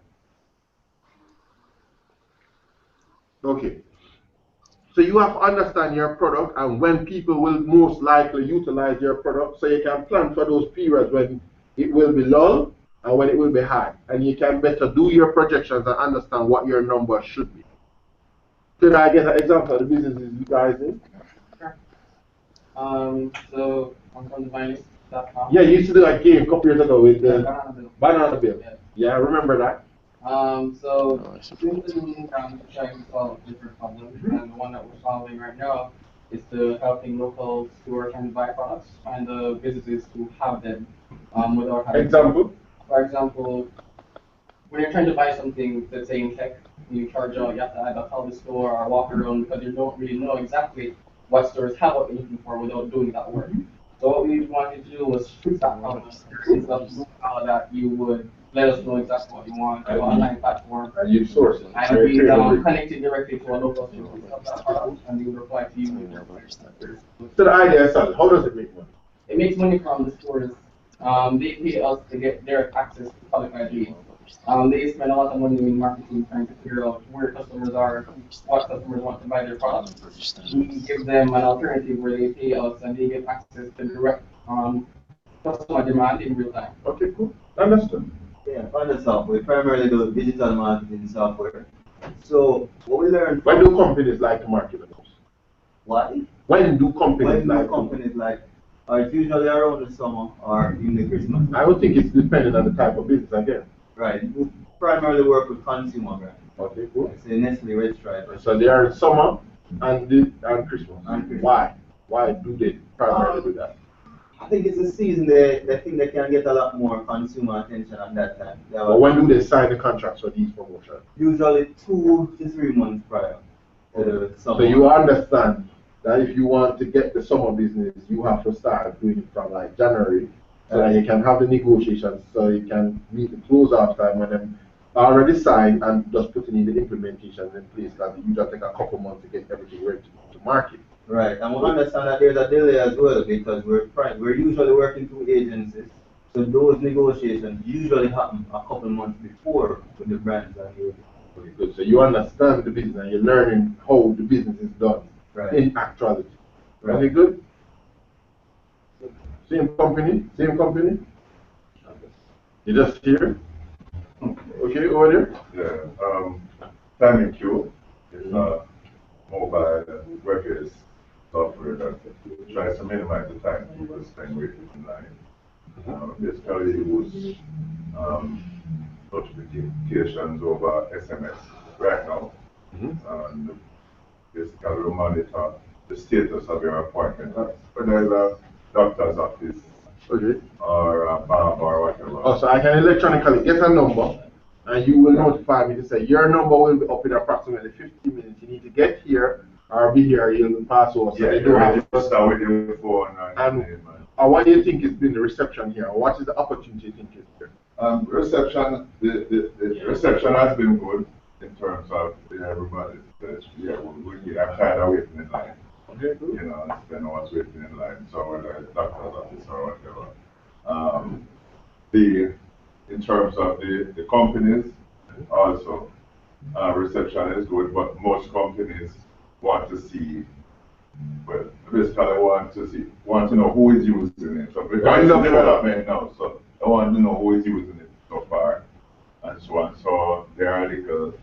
Okay. So you have to understand your product and when people will most likely utilize your product, so you can plan for those periods when it will be low and when it will be high. And you can better do your projections and understand what your numbers should be. Could I get an example of the businesses you guys in? So I'm from the Yeah, you used to do a game a couple years ago with the banana bill. Yeah. Yeah, I remember that. So since then, trying to solve different problems, and the one that we're solving right now is to helping local stores and buy products and the businesses to have them without having. Example? For example, when you're trying to buy something, let's say in tech, you charge out, you have to either call the store or walk around because you don't really know exactly what stores have what you're looking for without doing that work. So what we wanted to do was fix that problem. Instead of doing all of that, you would let us know exactly what you want through an online platform. And you source it. And we connected directly to a local store who sells that product, and we would reply to you. So the idea is, how does it make money? It makes money from the stores. They pay us to get direct access to qualified leads. They spend a lot of money in marketing trying to figure out where customers are, what customers want to buy their products. We give them an alternative where they pay us and they get access to direct customer demand in real time. Okay, cool. Understood. Yeah, on the software, we primarily do digital marketing software. So what we learned When do companies like to market the most? what? When do companies It's usually around the summer or in the Christmas. I would think it's depending on the type of business again. Right. We primarily work with consumer brands. Okay, cool. It's a Nestle Red Stripe. So they are in summer and Christmas. And Christmas. Why? Why do they primarily do that? I think it's a season they think they can get a lot more consumer attention at that time. But when do they sign the contracts for these promotions? Usually 2 to 3 months prior to the summer. So you understand that if you want to get the summer business, you have to start doing it from like January, so that you can have the negotiations, so you can meet the closeout time when them already signed and just putting in the implementations in place. Because it usually take a couple months to get everything ready to market. Right, and we understand that there's a delay as well because we're usually working through agencies, so those negotiations usually happen a couple months before with the brands and the Okay, good. So you understand the business and you're learning how the business is done in actuality. Right. Okay, good. Same company? Same company? You just here? Okay, over there? Yeah, Damion is a mobile web-based software that tries to minimize the time people spend waiting in line. Basically, use notifications over SMS right now. And basically, we monitor the status of your appointment, whether it's a doctor's office or a barber or whatever. Oh, so I can electronically get a number and you will notify me to say your number will be up in approximately 15 minutes. You need to get here or be here, you'll pass over. So yeah, they don't have to start with your phone. And what do you think has been the reception here? What is the opportunity you think is here? Reception, the reception has been good in terms of everybody. I'm tired of waiting in line. Okay, good. You know, spend hours waiting in line, so whether it's doctor's office or whatever. In terms of the companies, also, reception is good, but most companies want to see, well, basically want to know who is using it. So because it's development now, so I want to know who is using it so far, and so on. So they are a little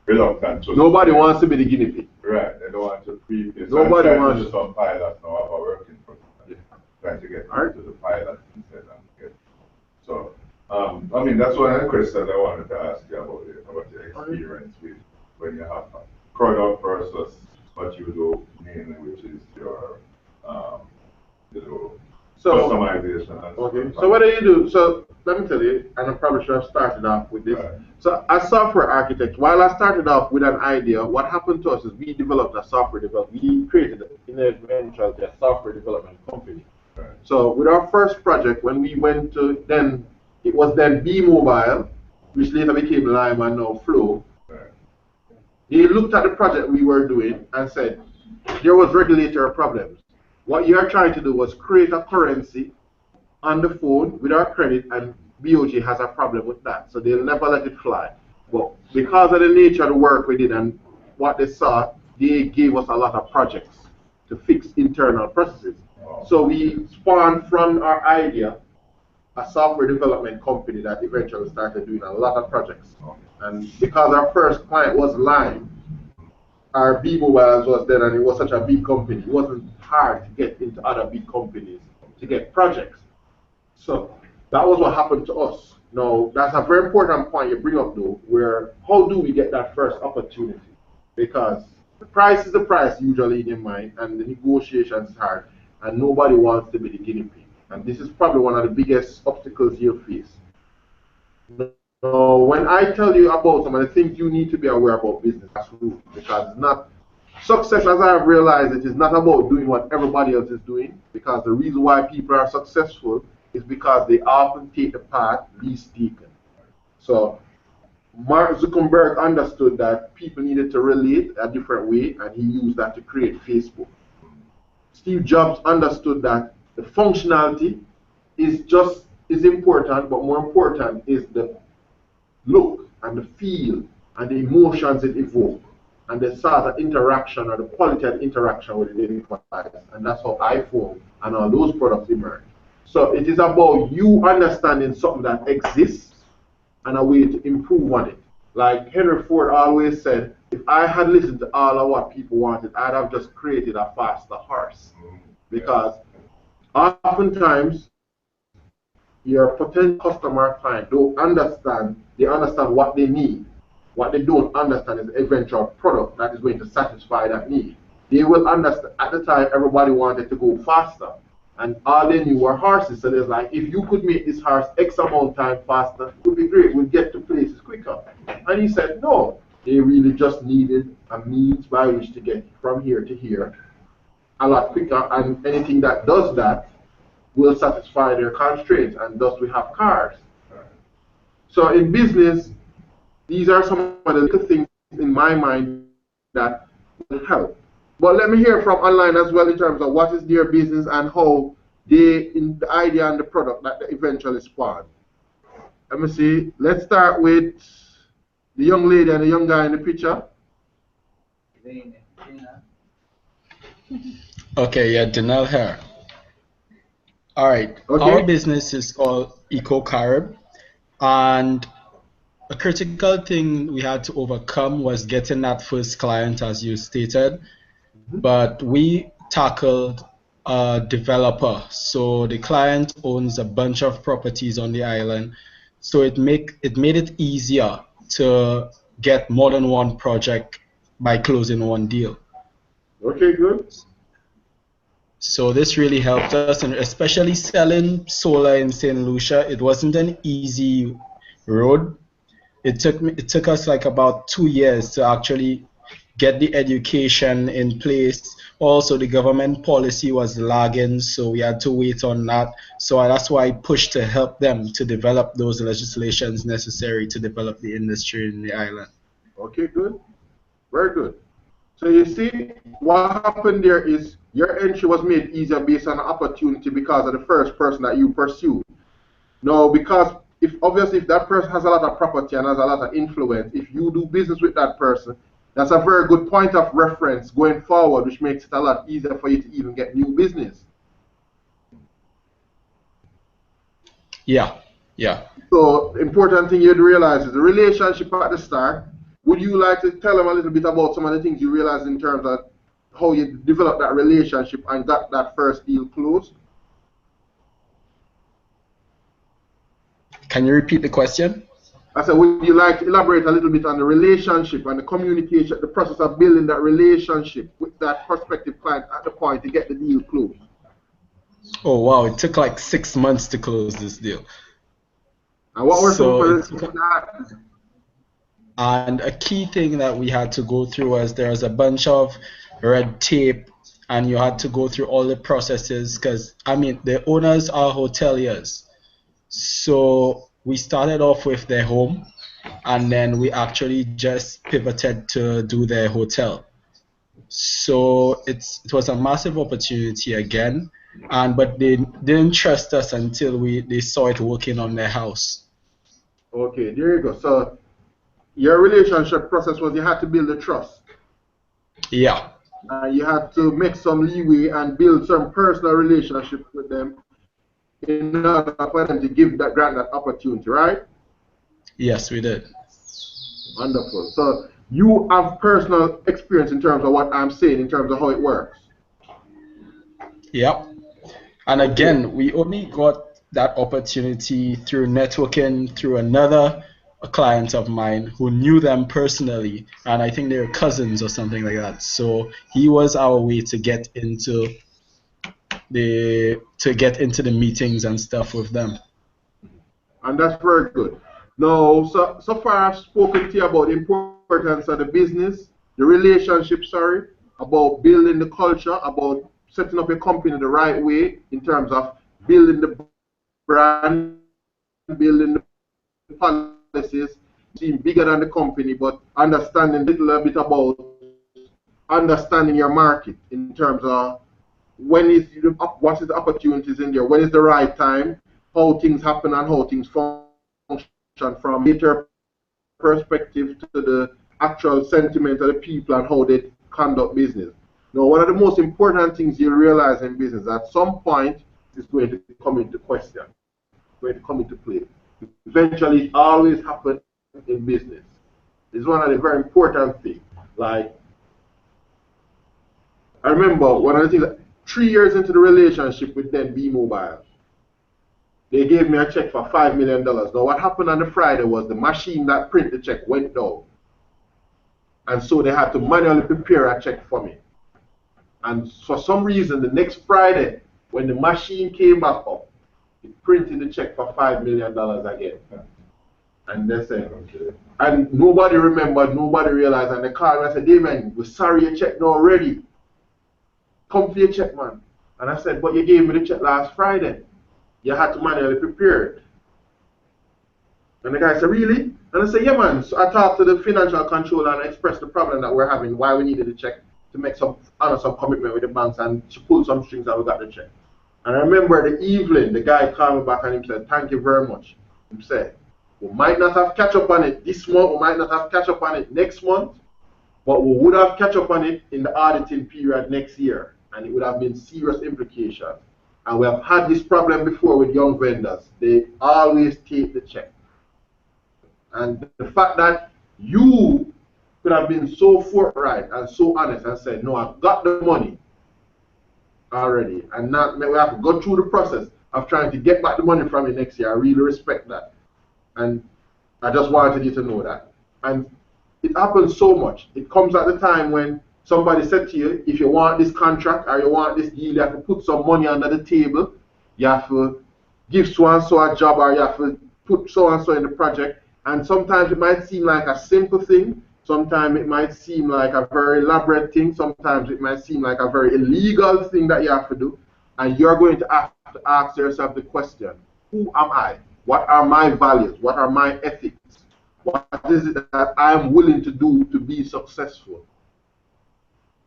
reluctant to. Nobody wants to be the guinea pig. Right, they don't want to prepay. So nobody wants to do some pilots now are working for them. Trying to get into the pilot instead of get. So, I mean, that's one of the questions I wanted to ask you about your experience with when you have a product versus what you do mainly, which is your customization. Okay, so what do you do? So let me tell you, and I probably should have started off with this. Right. So as software architects, while I started off with an idea, what happened to us is we developed a software development. We created eventually a software development company. Right. So with our first project, when we went to then, it was then B Mobile, which later became Lime and now Flow. Right. They looked at the project we were doing and said, there was regulatory problems. What you are trying to do was create a currency on the phone with our credit, and BOG has a problem with that, so they'll never let it fly. But because of the nature of the work we did and what they saw, they gave us a lot of projects to fix internal processes. So we spawned from our idea a software development company that eventually started doing a lot of projects. And because our first client was Lime, our B-Mobiles was there and it was such a big company. It wasn't hard to get into other big companies to get projects. So that was what happened to us. Now, that's a very important point you bring up though, where how do we get that first opportunity? Because the price is the price usually in your mind, and the negotiations is hard, and nobody wants to be the guinea pig. And this is probably one of the biggest obstacles you'll face. Now, when I tell you about some of the things you need to be aware about business, that's true, because it's not success, as I have realized, it is not about doing what everybody else is doing, because the reason why people are successful is because they often take the path least taken. So Mark Zuckerberg understood that people needed to relate a different way, and he used that to create Facebook. Steve Jobs understood that the functionality is important, but more important is the look and the feel and the emotions it evokes, and the sort of interaction or the quality of interaction with the device. And that's how iPhone and all those products emerge. So it is about you understanding something that exists and a way to improve on it. Like Henry Ford always said, if I had listened to all of what people wanted, I'd have just created a faster horse. Because oftentimes your potential customer client don't understand, they understand what they need. What they don't understand is the eventual product that is going to satisfy that need. They will understand, at the time everybody wanted to go faster, and all they knew were horses. So there's like, if you could make this horse X amount of time faster, it would be great, we'd get to places quicker. And he said, no, they really just needed a means by which to get from here to here a lot quicker, and anything that does that will satisfy their constraints, and thus we have cars. So in business, these are some of the little things in my mind that will help. But let me hear from online as well in terms of what is their business and how they, in the idea and the product that they eventually spawn. Let me see. Let's start with the young lady and the young guy in the picture. Okay, yeah, Denell here. All right, Okay. Our business is called EcoCarib, and a critical thing we had to overcome was getting that first client, as you stated. But we tackled a developer. So the client owns a bunch of properties on the island. So it made it easier to get more than one project by closing one deal. Okay, good. So this really helped us, and especially selling solar in St. Lucia, it wasn't an easy road. It took us like about 2 years to actually get the education in place. Also, the government policy was lagging, so we had to wait on that. So that's why I pushed to help them to develop those legislations necessary to develop the industry in the island. Okay, good. Very good. So you see, what happened there is your entry was made easier based on opportunity because of the first person that you pursued. No, because if that person has a lot of property and has a lot of influence, if you do business with that person, that's a very good point of reference going forward, which makes it a lot easier for you to even get new business. Yeah. So important thing you'd realize is the relationship at the start. Would you like to tell them a little bit about some of the things you realized in terms of how you developed that relationship and got that first deal closed? Can you repeat the question? I said, would you like to elaborate a little bit on the relationship and the communication, the process of building that relationship with that prospective client at the point to get the deal closed? Oh wow, it took like 6 months to close this deal. And what were some of the And a key thing that we had to go through was there was a bunch of red tape, and you had to go through all the processes because, I mean, the owners are hoteliers. So we started off with their home, and then we actually just pivoted to do their hotel. So it was a massive opportunity again, but they didn't trust us until they saw it working on their house. Okay, there you go. So your relationship process was you had to build a trust. Yeah. You had to make some leeway and build some personal relationship with them in order for them to grant that opportunity, right? Yes, we did. Wonderful. So you have personal experience in terms of what I'm saying, in terms of how it works. Yep. And again, we only got that opportunity through networking through a client of mine who knew them personally, and I think they're cousins or something like that. So he was our way to get into the meetings and stuff with them. And that's very good. Now, so far I've spoken to you about the importance of the business, the relationship, about building the culture, about setting up a company the right way in terms of building the brand, building the policies, being bigger than the company, but understanding a little bit about understanding your market in terms of what is the opportunities in there, when is the right time, how things happen and how things function from data perspective to the actual sentiment of the people and how they conduct business. Now, one of the most important things you realize in business at some point is going to come into question, going to come into play. Eventually, it always happens in business. It's one of the very important things. Like, I remember one of the things, 3 years into the relationship with them, B-Mobile, they gave me a check for $5 million. Now, what happened on the Friday was the machine that print the check went down. And so they had to manually prepare a check for me. And for some reason, the next Friday, when the machine came back up, it printed the check for $5 million again. And they said, okay. And nobody remembered, nobody realized. And they called me and said, Damion, we're sorry your check not ready. Come for your check, man. And I said, but you gave me the check last Friday. You had to manually prepare it. And the guy said, really? And I said, yeah, man. So I talked to the financial controller and I expressed the problem that we're having, why we needed the check to make honor some commitment with the banks, and she pulled some strings and we got the check. And I remember the evening, the guy called me back and he said, thank you very much. He said, we might not have catch up on it this month, we might not have catch up on it next month, but we would have catch up on it in the auditing period next year, and it would have been serious implications. And we have had this problem before with young vendors. They always take the check. And the fact that you could have been so forthright and so honest and said, no, I've got the money already, and not we have to go through the process of trying to get back the money from you next year. I really respect that. And I just wanted you to know that. And it happens so much. It comes at the time when somebody said to you, if you want this contract or you want this deal, you have to put some money under the table. You have to give so-and-so a job, or you have to put so-and-so in the project. And sometimes it might seem like a simple thing. Sometimes it might seem like a very elaborate thing. Sometimes it might seem like a very illegal thing that you have to do. And you're going to have to ask yourself the question, who am I? What are my values? What are my ethics? What is it that I am willing to do to be successful?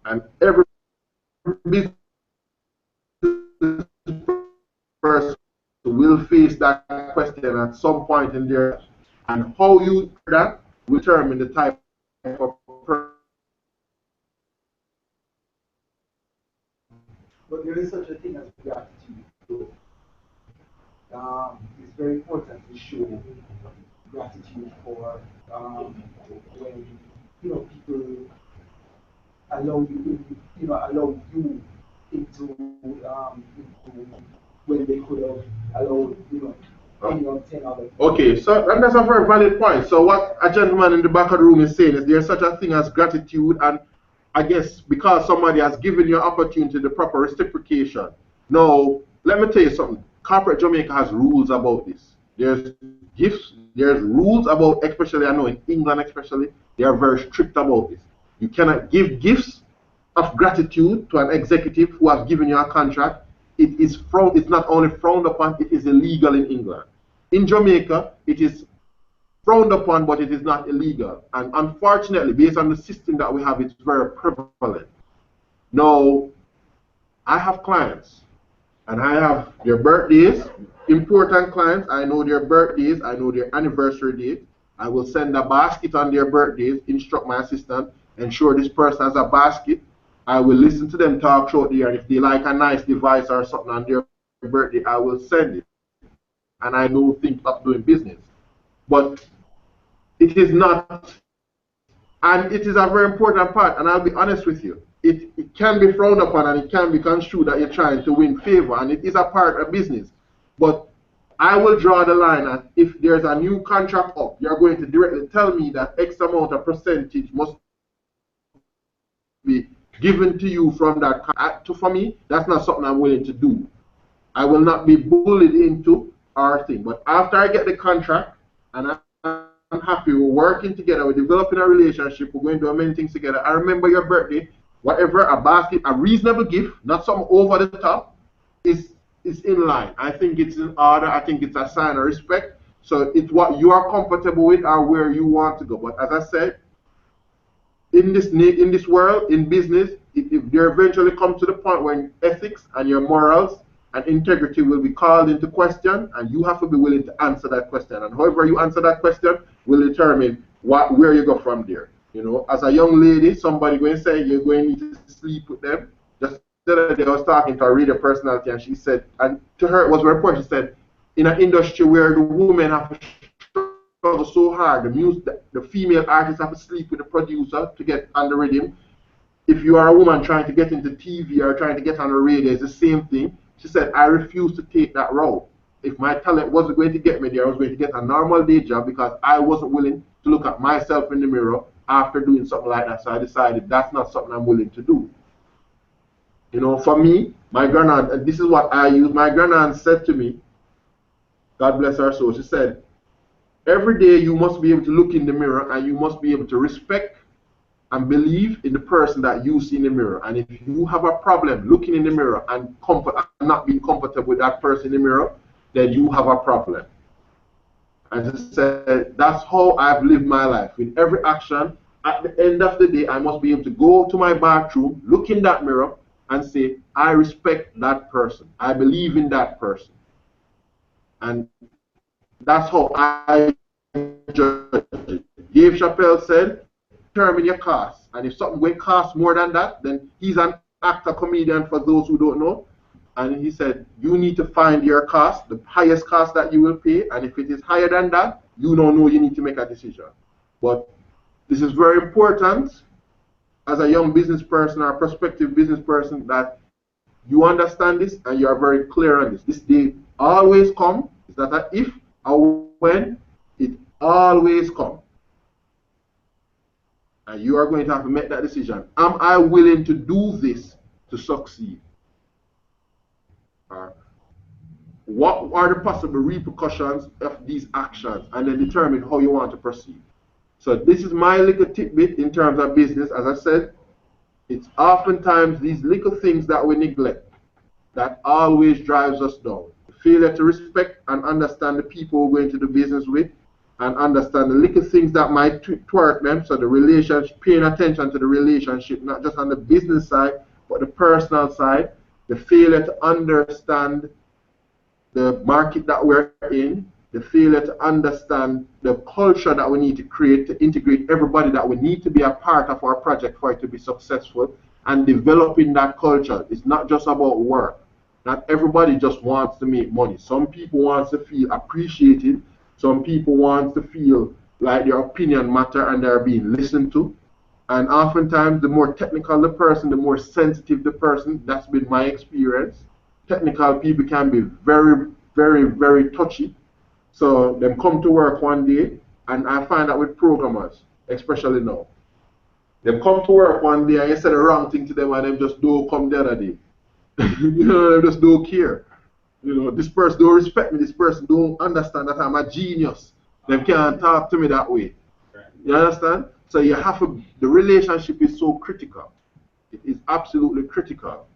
And every business person will face that question at some point in their life. And how you do that will determine the type of person. But there is such a thing as gratitude. It's very important to show gratitude for when people allow you into when they could have allowed anyone 10 other people. Okay, so and that's a very valid point. So what a gentleman in the back of the room is saying is there's such a thing as gratitude, and I guess because somebody has given you an opportunity, the proper reciprocation. Now, let me tell you something. Corporate Jamaica has rules about this. There's gifts, there's rules about, especially I know in England especially, they are very strict about this. You cannot give gifts of gratitude to an executive who has given you a contract. It's not only frowned upon, it is illegal in England. In Jamaica, it is frowned upon, but it is not illegal. And unfortunately, based on the system that we have, it's very prevalent. Now, I have clients, and I have their birthdays, important clients. I know their birthdays, I know their anniversary date. I will send a basket on their birthdays, instruct my assistant, ensure this person has a basket. I will listen to them talk throughout the year, and if they like a nice device or something on their birthday, I will send it. And I know things of doing business. But it is not And it is a very important part, and I'll be honest with you. It can be frowned upon and it can be construed that you're trying to win favor, and it is a part of business. But I will draw the line at if there's a new contract up, you're going to directly tell me that X amount of percentage must be given to you from that contract. For me, that's not something I'm willing to do. I will not be bullied into our thing. But after I get the contract and I'm happy, we're working together, we're developing a relationship, we're going to do many things together. I remember your birthday, whatever, a basket, a reasonable gift, not something over the top, is in line. I think it's in order. I think it's a sign of respect. So it's what you are comfortable with or where you want to go. But as I said, in this world, in business, if there eventually comes to the point when ethics and your morals and integrity will be called into question, and you have to be willing to answer that question. And however you answer that question will determine where you go from there. You know, as a young lady, somebody going to say you're going to need to sleep with them. Just the other day I was talking to a radio personality, and she said, and to her it was very important, she said, in an industry where the women have to struggle so hard, the female artists have to sleep with the producer to get on the rhythm. If you are a woman trying to get into TV or trying to get on the radio, it's the same thing. She said, I refuse to take that route. If my talent wasn't going to get me there, I was going to get a normal day job because I wasn't willing to look at myself in the mirror after doing something like that. So I decided that's not something I'm willing to do. You know, for me, my grandaunt, and this is what I use, my grandaunt said to me, God bless her soul, she said, every day you must be able to look in the mirror and you must be able to respect and believe in the person that you see in the mirror. And if you have a problem looking in the mirror and not being comfortable with that person in the mirror, then you have a problem. As I said, that's how I've lived my life. With every action, at the end of the day, I must be able to go to my bathroom, look in that mirror, and say, I respect that person. I believe in that person. And that's how I judge it. Dave Chappelle said, determine your cost. And if something will cost more than that, then he's an actor, comedian for those who don't know. And he said, you need to find your cost, the highest cost that you will pay. And if it is higher than that, you don't know, you need to make a decision. But this is very important as a young business person or a prospective business person that you understand this and you are very clear on this. This day always come. It's not an if or when, it always comes. And you are going to have to make that decision. Am I willing to do this to succeed? What are the possible repercussions of these actions? And then determine how you want to proceed. So this is my little tidbit in terms of business. As I said, it's oftentimes these little things that we neglect that always drives us down. Failure to respect and understand the people we're going to do business with, and understand the little things that might thwart them. So the relationship, paying attention to the relationship, not just on the business side, but the personal side. The failure to understand the market that we're in, the failure to understand the culture that we need to create to integrate everybody that we need to be a part of our project for it to be successful, and developing that culture. It's not just about work. Not everybody just wants to make money. Some people want to feel appreciated. Some people want to feel like their opinion matter and they're being listened to. And oftentimes, the more technical the person, the more sensitive the person. That's been my experience. Technical people can be very, very, very touchy. So them come to work one day, and I find that with programmers, especially now. They come to work one day and you say the wrong thing to them and them just don't come the other day. You know, they just don't care. You know, this person don't respect me, this person don't understand that I'm a genius. They can't talk to me that way. You understand? So you have to, the relationship is so critical. It is absolutely critical.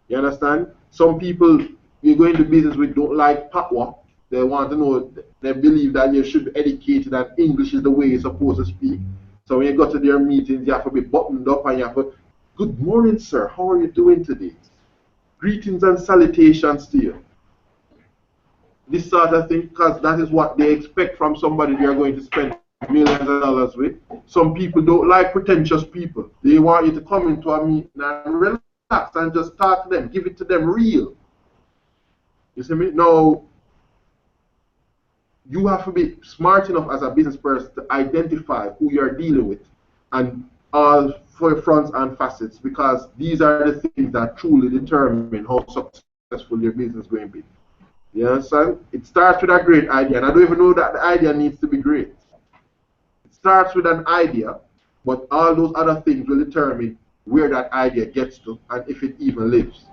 You understand? Some people you go into business with don't like patwa. They want to know, they believe that you should be educated and English is the way you're supposed to speak. So when you go to their meetings, you have to be buttoned up and you have to, good morning, sir, how are you doing today? Greetings and salutations to you. This sort of thing, because that is what they expect from somebody they are going to spend millions of dollars with. Some people don't like pretentious people. They want you to come into a meeting and relax and just talk to them, give it to them real. You see me? Now, you have to be smart enough as a business person to identify who you're dealing with and all for fronts and facets, because these are the things that truly determine how successful your business is going to be. You understand? It starts with a great idea, and I don't even know that the idea needs to be great. It starts with an idea, but all those other things will determine where that idea gets to and if it even lives.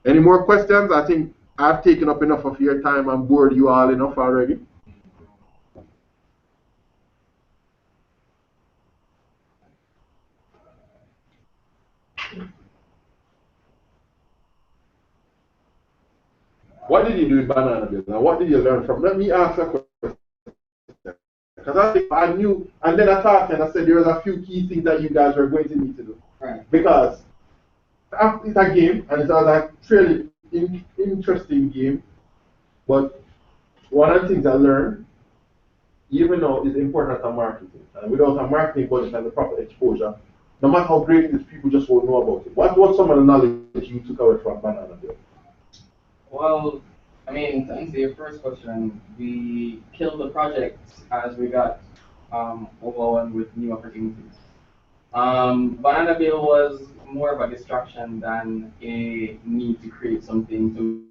Any more questions? I think I've taken up enough of your time and bored you all enough already. What did you do in Banana Bill? Now, what did you learn from? Let me ask a question. Because I think I knew, and then I talked and I said there was a few key things that you guys were going to need to do. Right. Because it's a game, and it's a fairly interesting game. But one of the things I learned, even though it's important as a marketing, and without a marketing budget and the proper exposure, no matter how great it is, people just won't know about it. What was some of the knowledge you took away from Banana Bill? Well, I mean, to answer your first question, we killed the project as we got overwhelmed with new opportunities. Banana Bill was more of a distraction than a need to create something to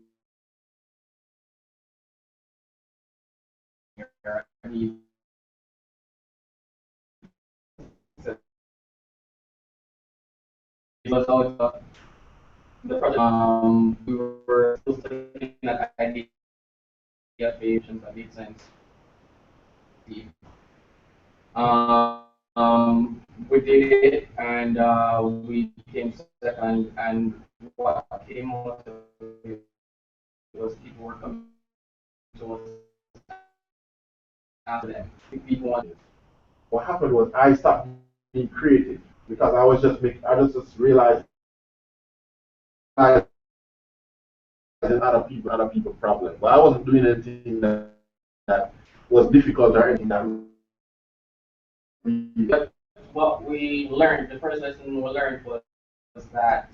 need. It was also the project. We were still studying that idea patients that made sense. We did it, and we came second. And what came out of it was people were coming to us after them. People wanted. What happened was I stopped being creative because I was I just realized other people problem. But I wasn't doing anything that was difficult or anything that what we learned, the first lesson we learned was that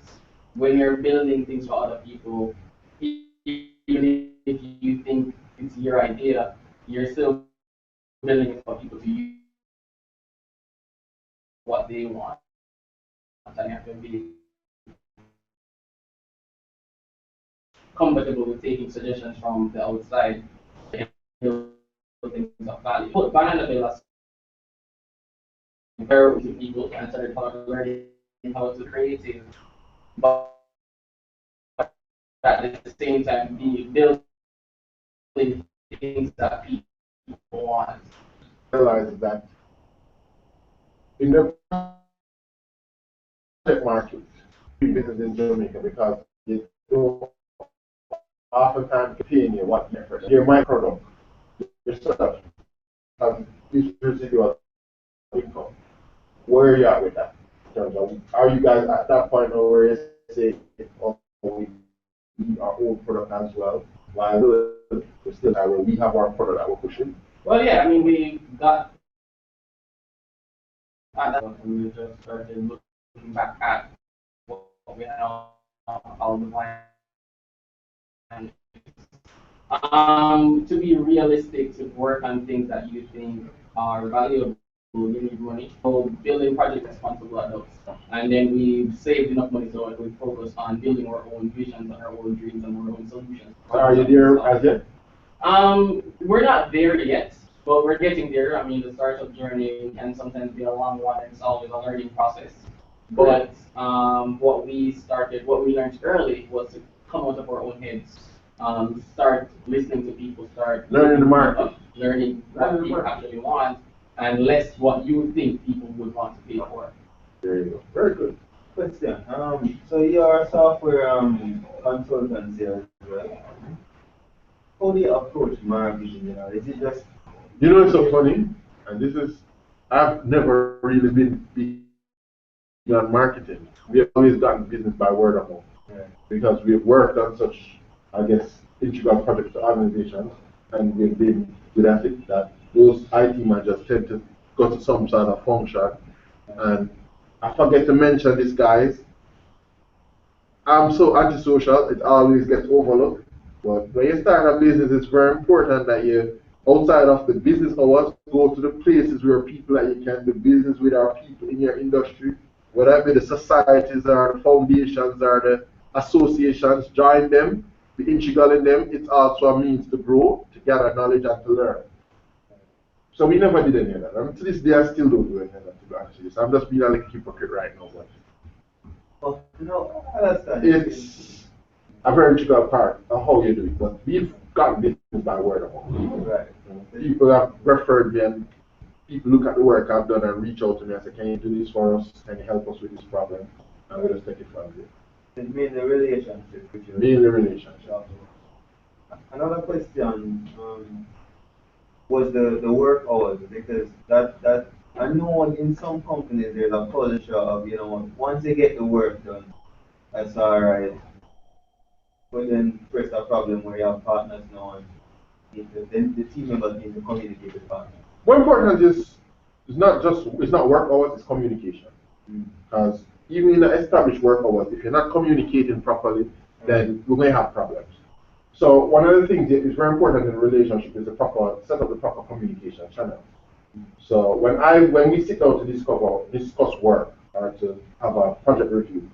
when you're building things for other people, even if you think it's your idea, you're still building it for people to use what they want. And you have to be comfortable with taking suggestions from the outside and build things of value. Put Banana Bill as compare to people and started learning how to create it, but at the same time be building things that people want. realize that in the market, business in Jamaica, because they don't oftentimes paying you what your my product, yourself, have this residual income. Where are you at with that? Are you guys at that point where you say, oh, we need our own product as well, while we're still where we have our product that we're pushing? Well, yeah, I mean, we got and we just started looking back at what we had on the plan. To be realistic, to work on things that you think are valuable, you need money. So building project responsible adults. And then we saved enough money so we focus on building our own visions and our own dreams and our own solutions. Are you there as yet? We're not there yet, but we're getting there. I mean, the startup journey can sometimes be a long one, and it's always a learning process. But what we learned early was to come out of our own heads, start listening to people, start learning the market, learning what people actually want, and less what you think people would want to pay for. There you go. Very good. Question. So you're a software consultancy as well. How do you approach marketing? You know, is it just It's so funny, and this is I've never really been on marketing. We have always gotten business by word of mouth. Yeah. Because we've worked on such, I guess, integral projects to organizations, and we've been good at it that those IT managers tend to go to some sort of function. And I forget to mention this, guys. I'm so antisocial, it always gets overlooked. But when you start a business, it's very important that you outside of the business hours, go to the places where people that you can do business with are people in your industry, whether it be the societies or the foundations or the associations, join them, be integral in them. It's also a means to grow, to gather knowledge and to learn. So we never did any of that. And to this day, I still don't do any of that, to be honest with you. So I'm just being a little hypocrite right now. But Oh, no, I understand. it's a very integral part of how you do it. But we've gotten business by word of mouth. Right. People have referred me and people look at the work I've done and reach out to me and say, can you do this for us? Can you help us with this problem? And we'll just take it from there. It's mainly relationship. Mainly relationship. Another question was the work hours, because that I know in some companies there's a culture of, once you get the work done, that's alright. But then first a problem where you have partners now and then the team members need to communicate with partners. More important is it's not work hours, it's communication. Because even in the established work hours, if you're not communicating properly, then we may have problems. So one of the things that is very important in a relationship is set up the proper communication channel. So when we sit down to discuss work or to have a project review,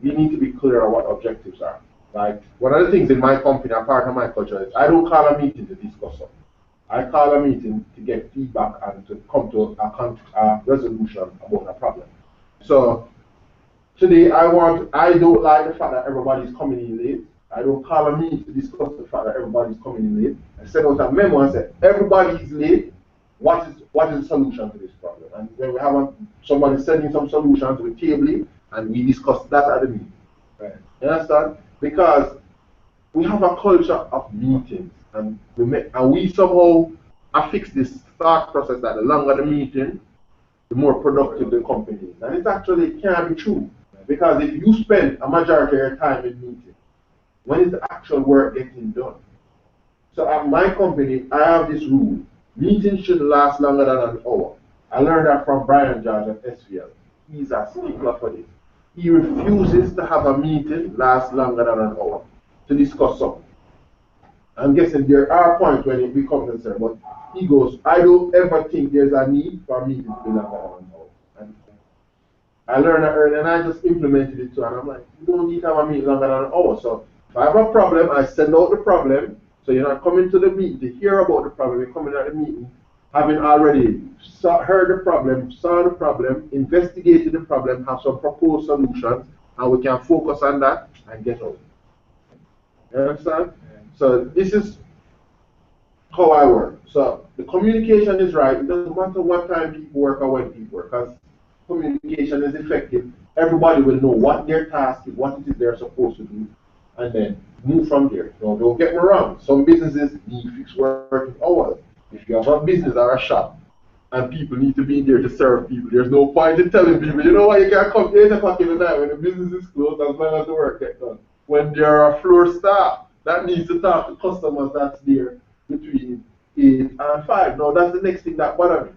we need to be clear on what objectives are. Like one of the things in my company, a part of my culture is I don't call a meeting to discuss something. I call a meeting to get feedback and to come to a resolution about a problem. So today I don't like the fact that everybody's coming in late. I don't call a meeting to discuss the fact that everybody's coming in late. I send out a memo and say, everybody is late. What is the solution to this problem? And when we have somebody sending some solutions, we table it and we discuss that at the meeting. Right. You understand? Because we have a culture of meetings, and we somehow affix this thought process that the longer the meeting, the more productive the company is. And it actually can't be true. Because if you spend a majority of your time in meetings, when is the actual work getting done? So at my company, I have this rule. Meetings shouldn't last longer than an hour. I learned that from Brian George at SVL. He's a stickler for this. He refuses to have a meeting last longer than an hour to discuss something. I'm guessing there are points when it becomes necessary, but he goes, I don't ever think there's a need for a meeting to be longer than an hour. And I learned that early and I just implemented it too, and I'm like, you don't need to have a meeting longer than an hour. So if I have a problem, I send out the problem. So you're not coming to the meeting to hear about the problem, you're coming at the meeting having already heard the problem, saw the problem, investigated the problem, have some proposed solutions, and we can focus on that and get out. You understand? So this is how I work. So the communication is right. It doesn't matter what time people work or when people work, because communication is effective. Everybody will know what their task is, what it is they're supposed to do, and then move from there. So don't get me wrong. Some businesses need fixed working hours. If you have a business or a shop and people need to be there to serve people, there's no point in telling people, you know what, you can't come 8 o'clock in the night when the business is closed as long as the work gets done. When there are floor staff that needs to talk to customers that's there between 8 and 5. Now that's the next thing that bothers me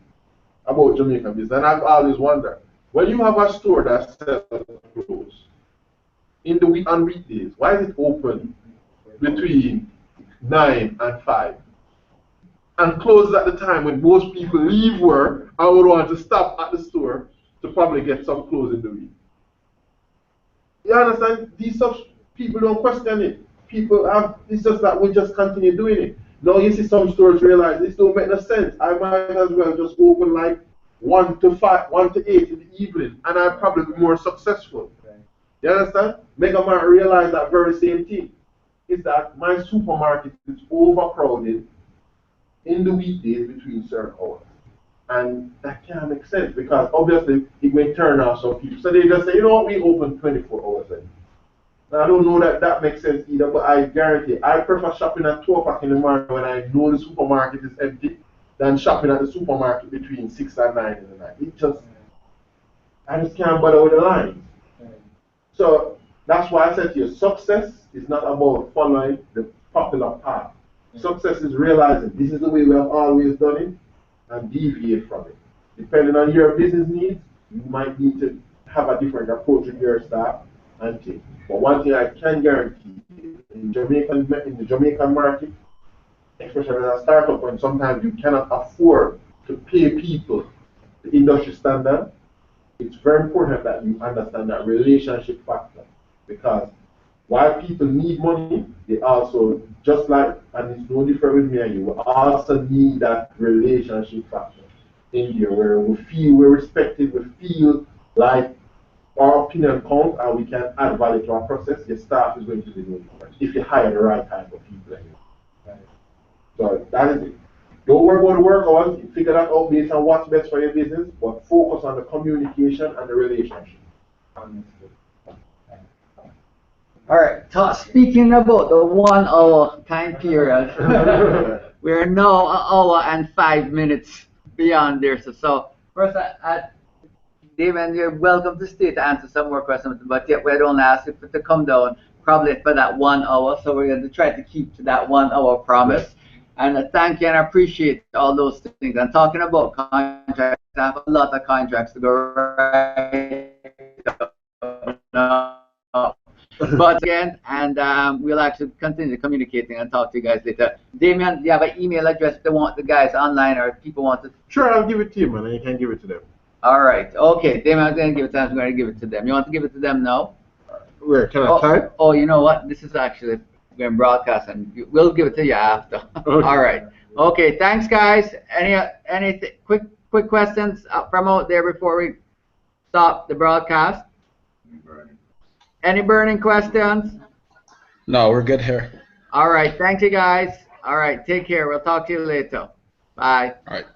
about Jamaican business. And I've always wondered, when you have a store that sells clothes in the week on weekdays, why is it open between 9 and 5? And closes at the time when most people leave work and would want to stop at the store to probably get some clothes in the week. You understand? These people don't question it. It's just that we just continue doing it. Now you see some stores realize this don't make no sense. I might as well just open like 1 to 8 in the evening and I'd probably be more successful. You understand? Mega Mart realize that very same thing. Is that my supermarket is overcrowded in the weekdays between certain hours. And that can't make sense because obviously it will turn off some people. So they just say, you know what, we open 24 hours a day. Now I don't know that makes sense either, but I guarantee I prefer shopping at 2 o'clock in the morning when I know the supermarket is empty than shopping at the supermarket between 6 and 9 in the night. I just can't bother with the lines. So that's why I said to you, success is not about following the popular path. Success is realizing this is the way we have always done it and deviate from it. Depending on your business needs, you might need to have a different approach with your staff and things. But one thing I can guarantee in the Jamaican market, especially as a startup, when sometimes you cannot afford to pay people the industry standard, it's very important that you understand that relationship factor. Because while people need money, they also, just like, and it's no different with me and you, we also need that relationship factor in here where we feel we're respected, we feel like our opinion counts and we can add value to our process. Your staff is going to be no different if you hire the right type of people. So that is it. Don't worry about the work hours, figure that out based on what's best for your business, but focus on the communication and the relationship. All right. Speaking about the 1 hour time period, we're now 1 hour and 5 minutes beyond there. So first, Damion, you're welcome to stay to answer some more questions, but yet we don't ask you to come down probably for that 1 hour. So we're going to try to keep to that 1 hour promise. And thank you and I appreciate all those things. And talking about contracts, I have a lot of contracts to go right now. But again, and we'll actually continue communicating and talk to you guys later. Damion, do you have an email address if they want the guys online or if people want to? Sure, I'll give it to you, man, and you can give it to them. All right. Okay, Damion, I'm going to give it to them. I'm going to give it to them. You want to give it to them now? Where, can I type? Oh, you know what? This is actually going to broadcast, and we'll give it to you after. Okay. All right. Okay, thanks, guys. Any quick questions from out there before we stop the broadcast? Any burning questions? No, we're good here. All right. Thank you, guys. All right. Take care. We'll talk to you later. Bye. All right.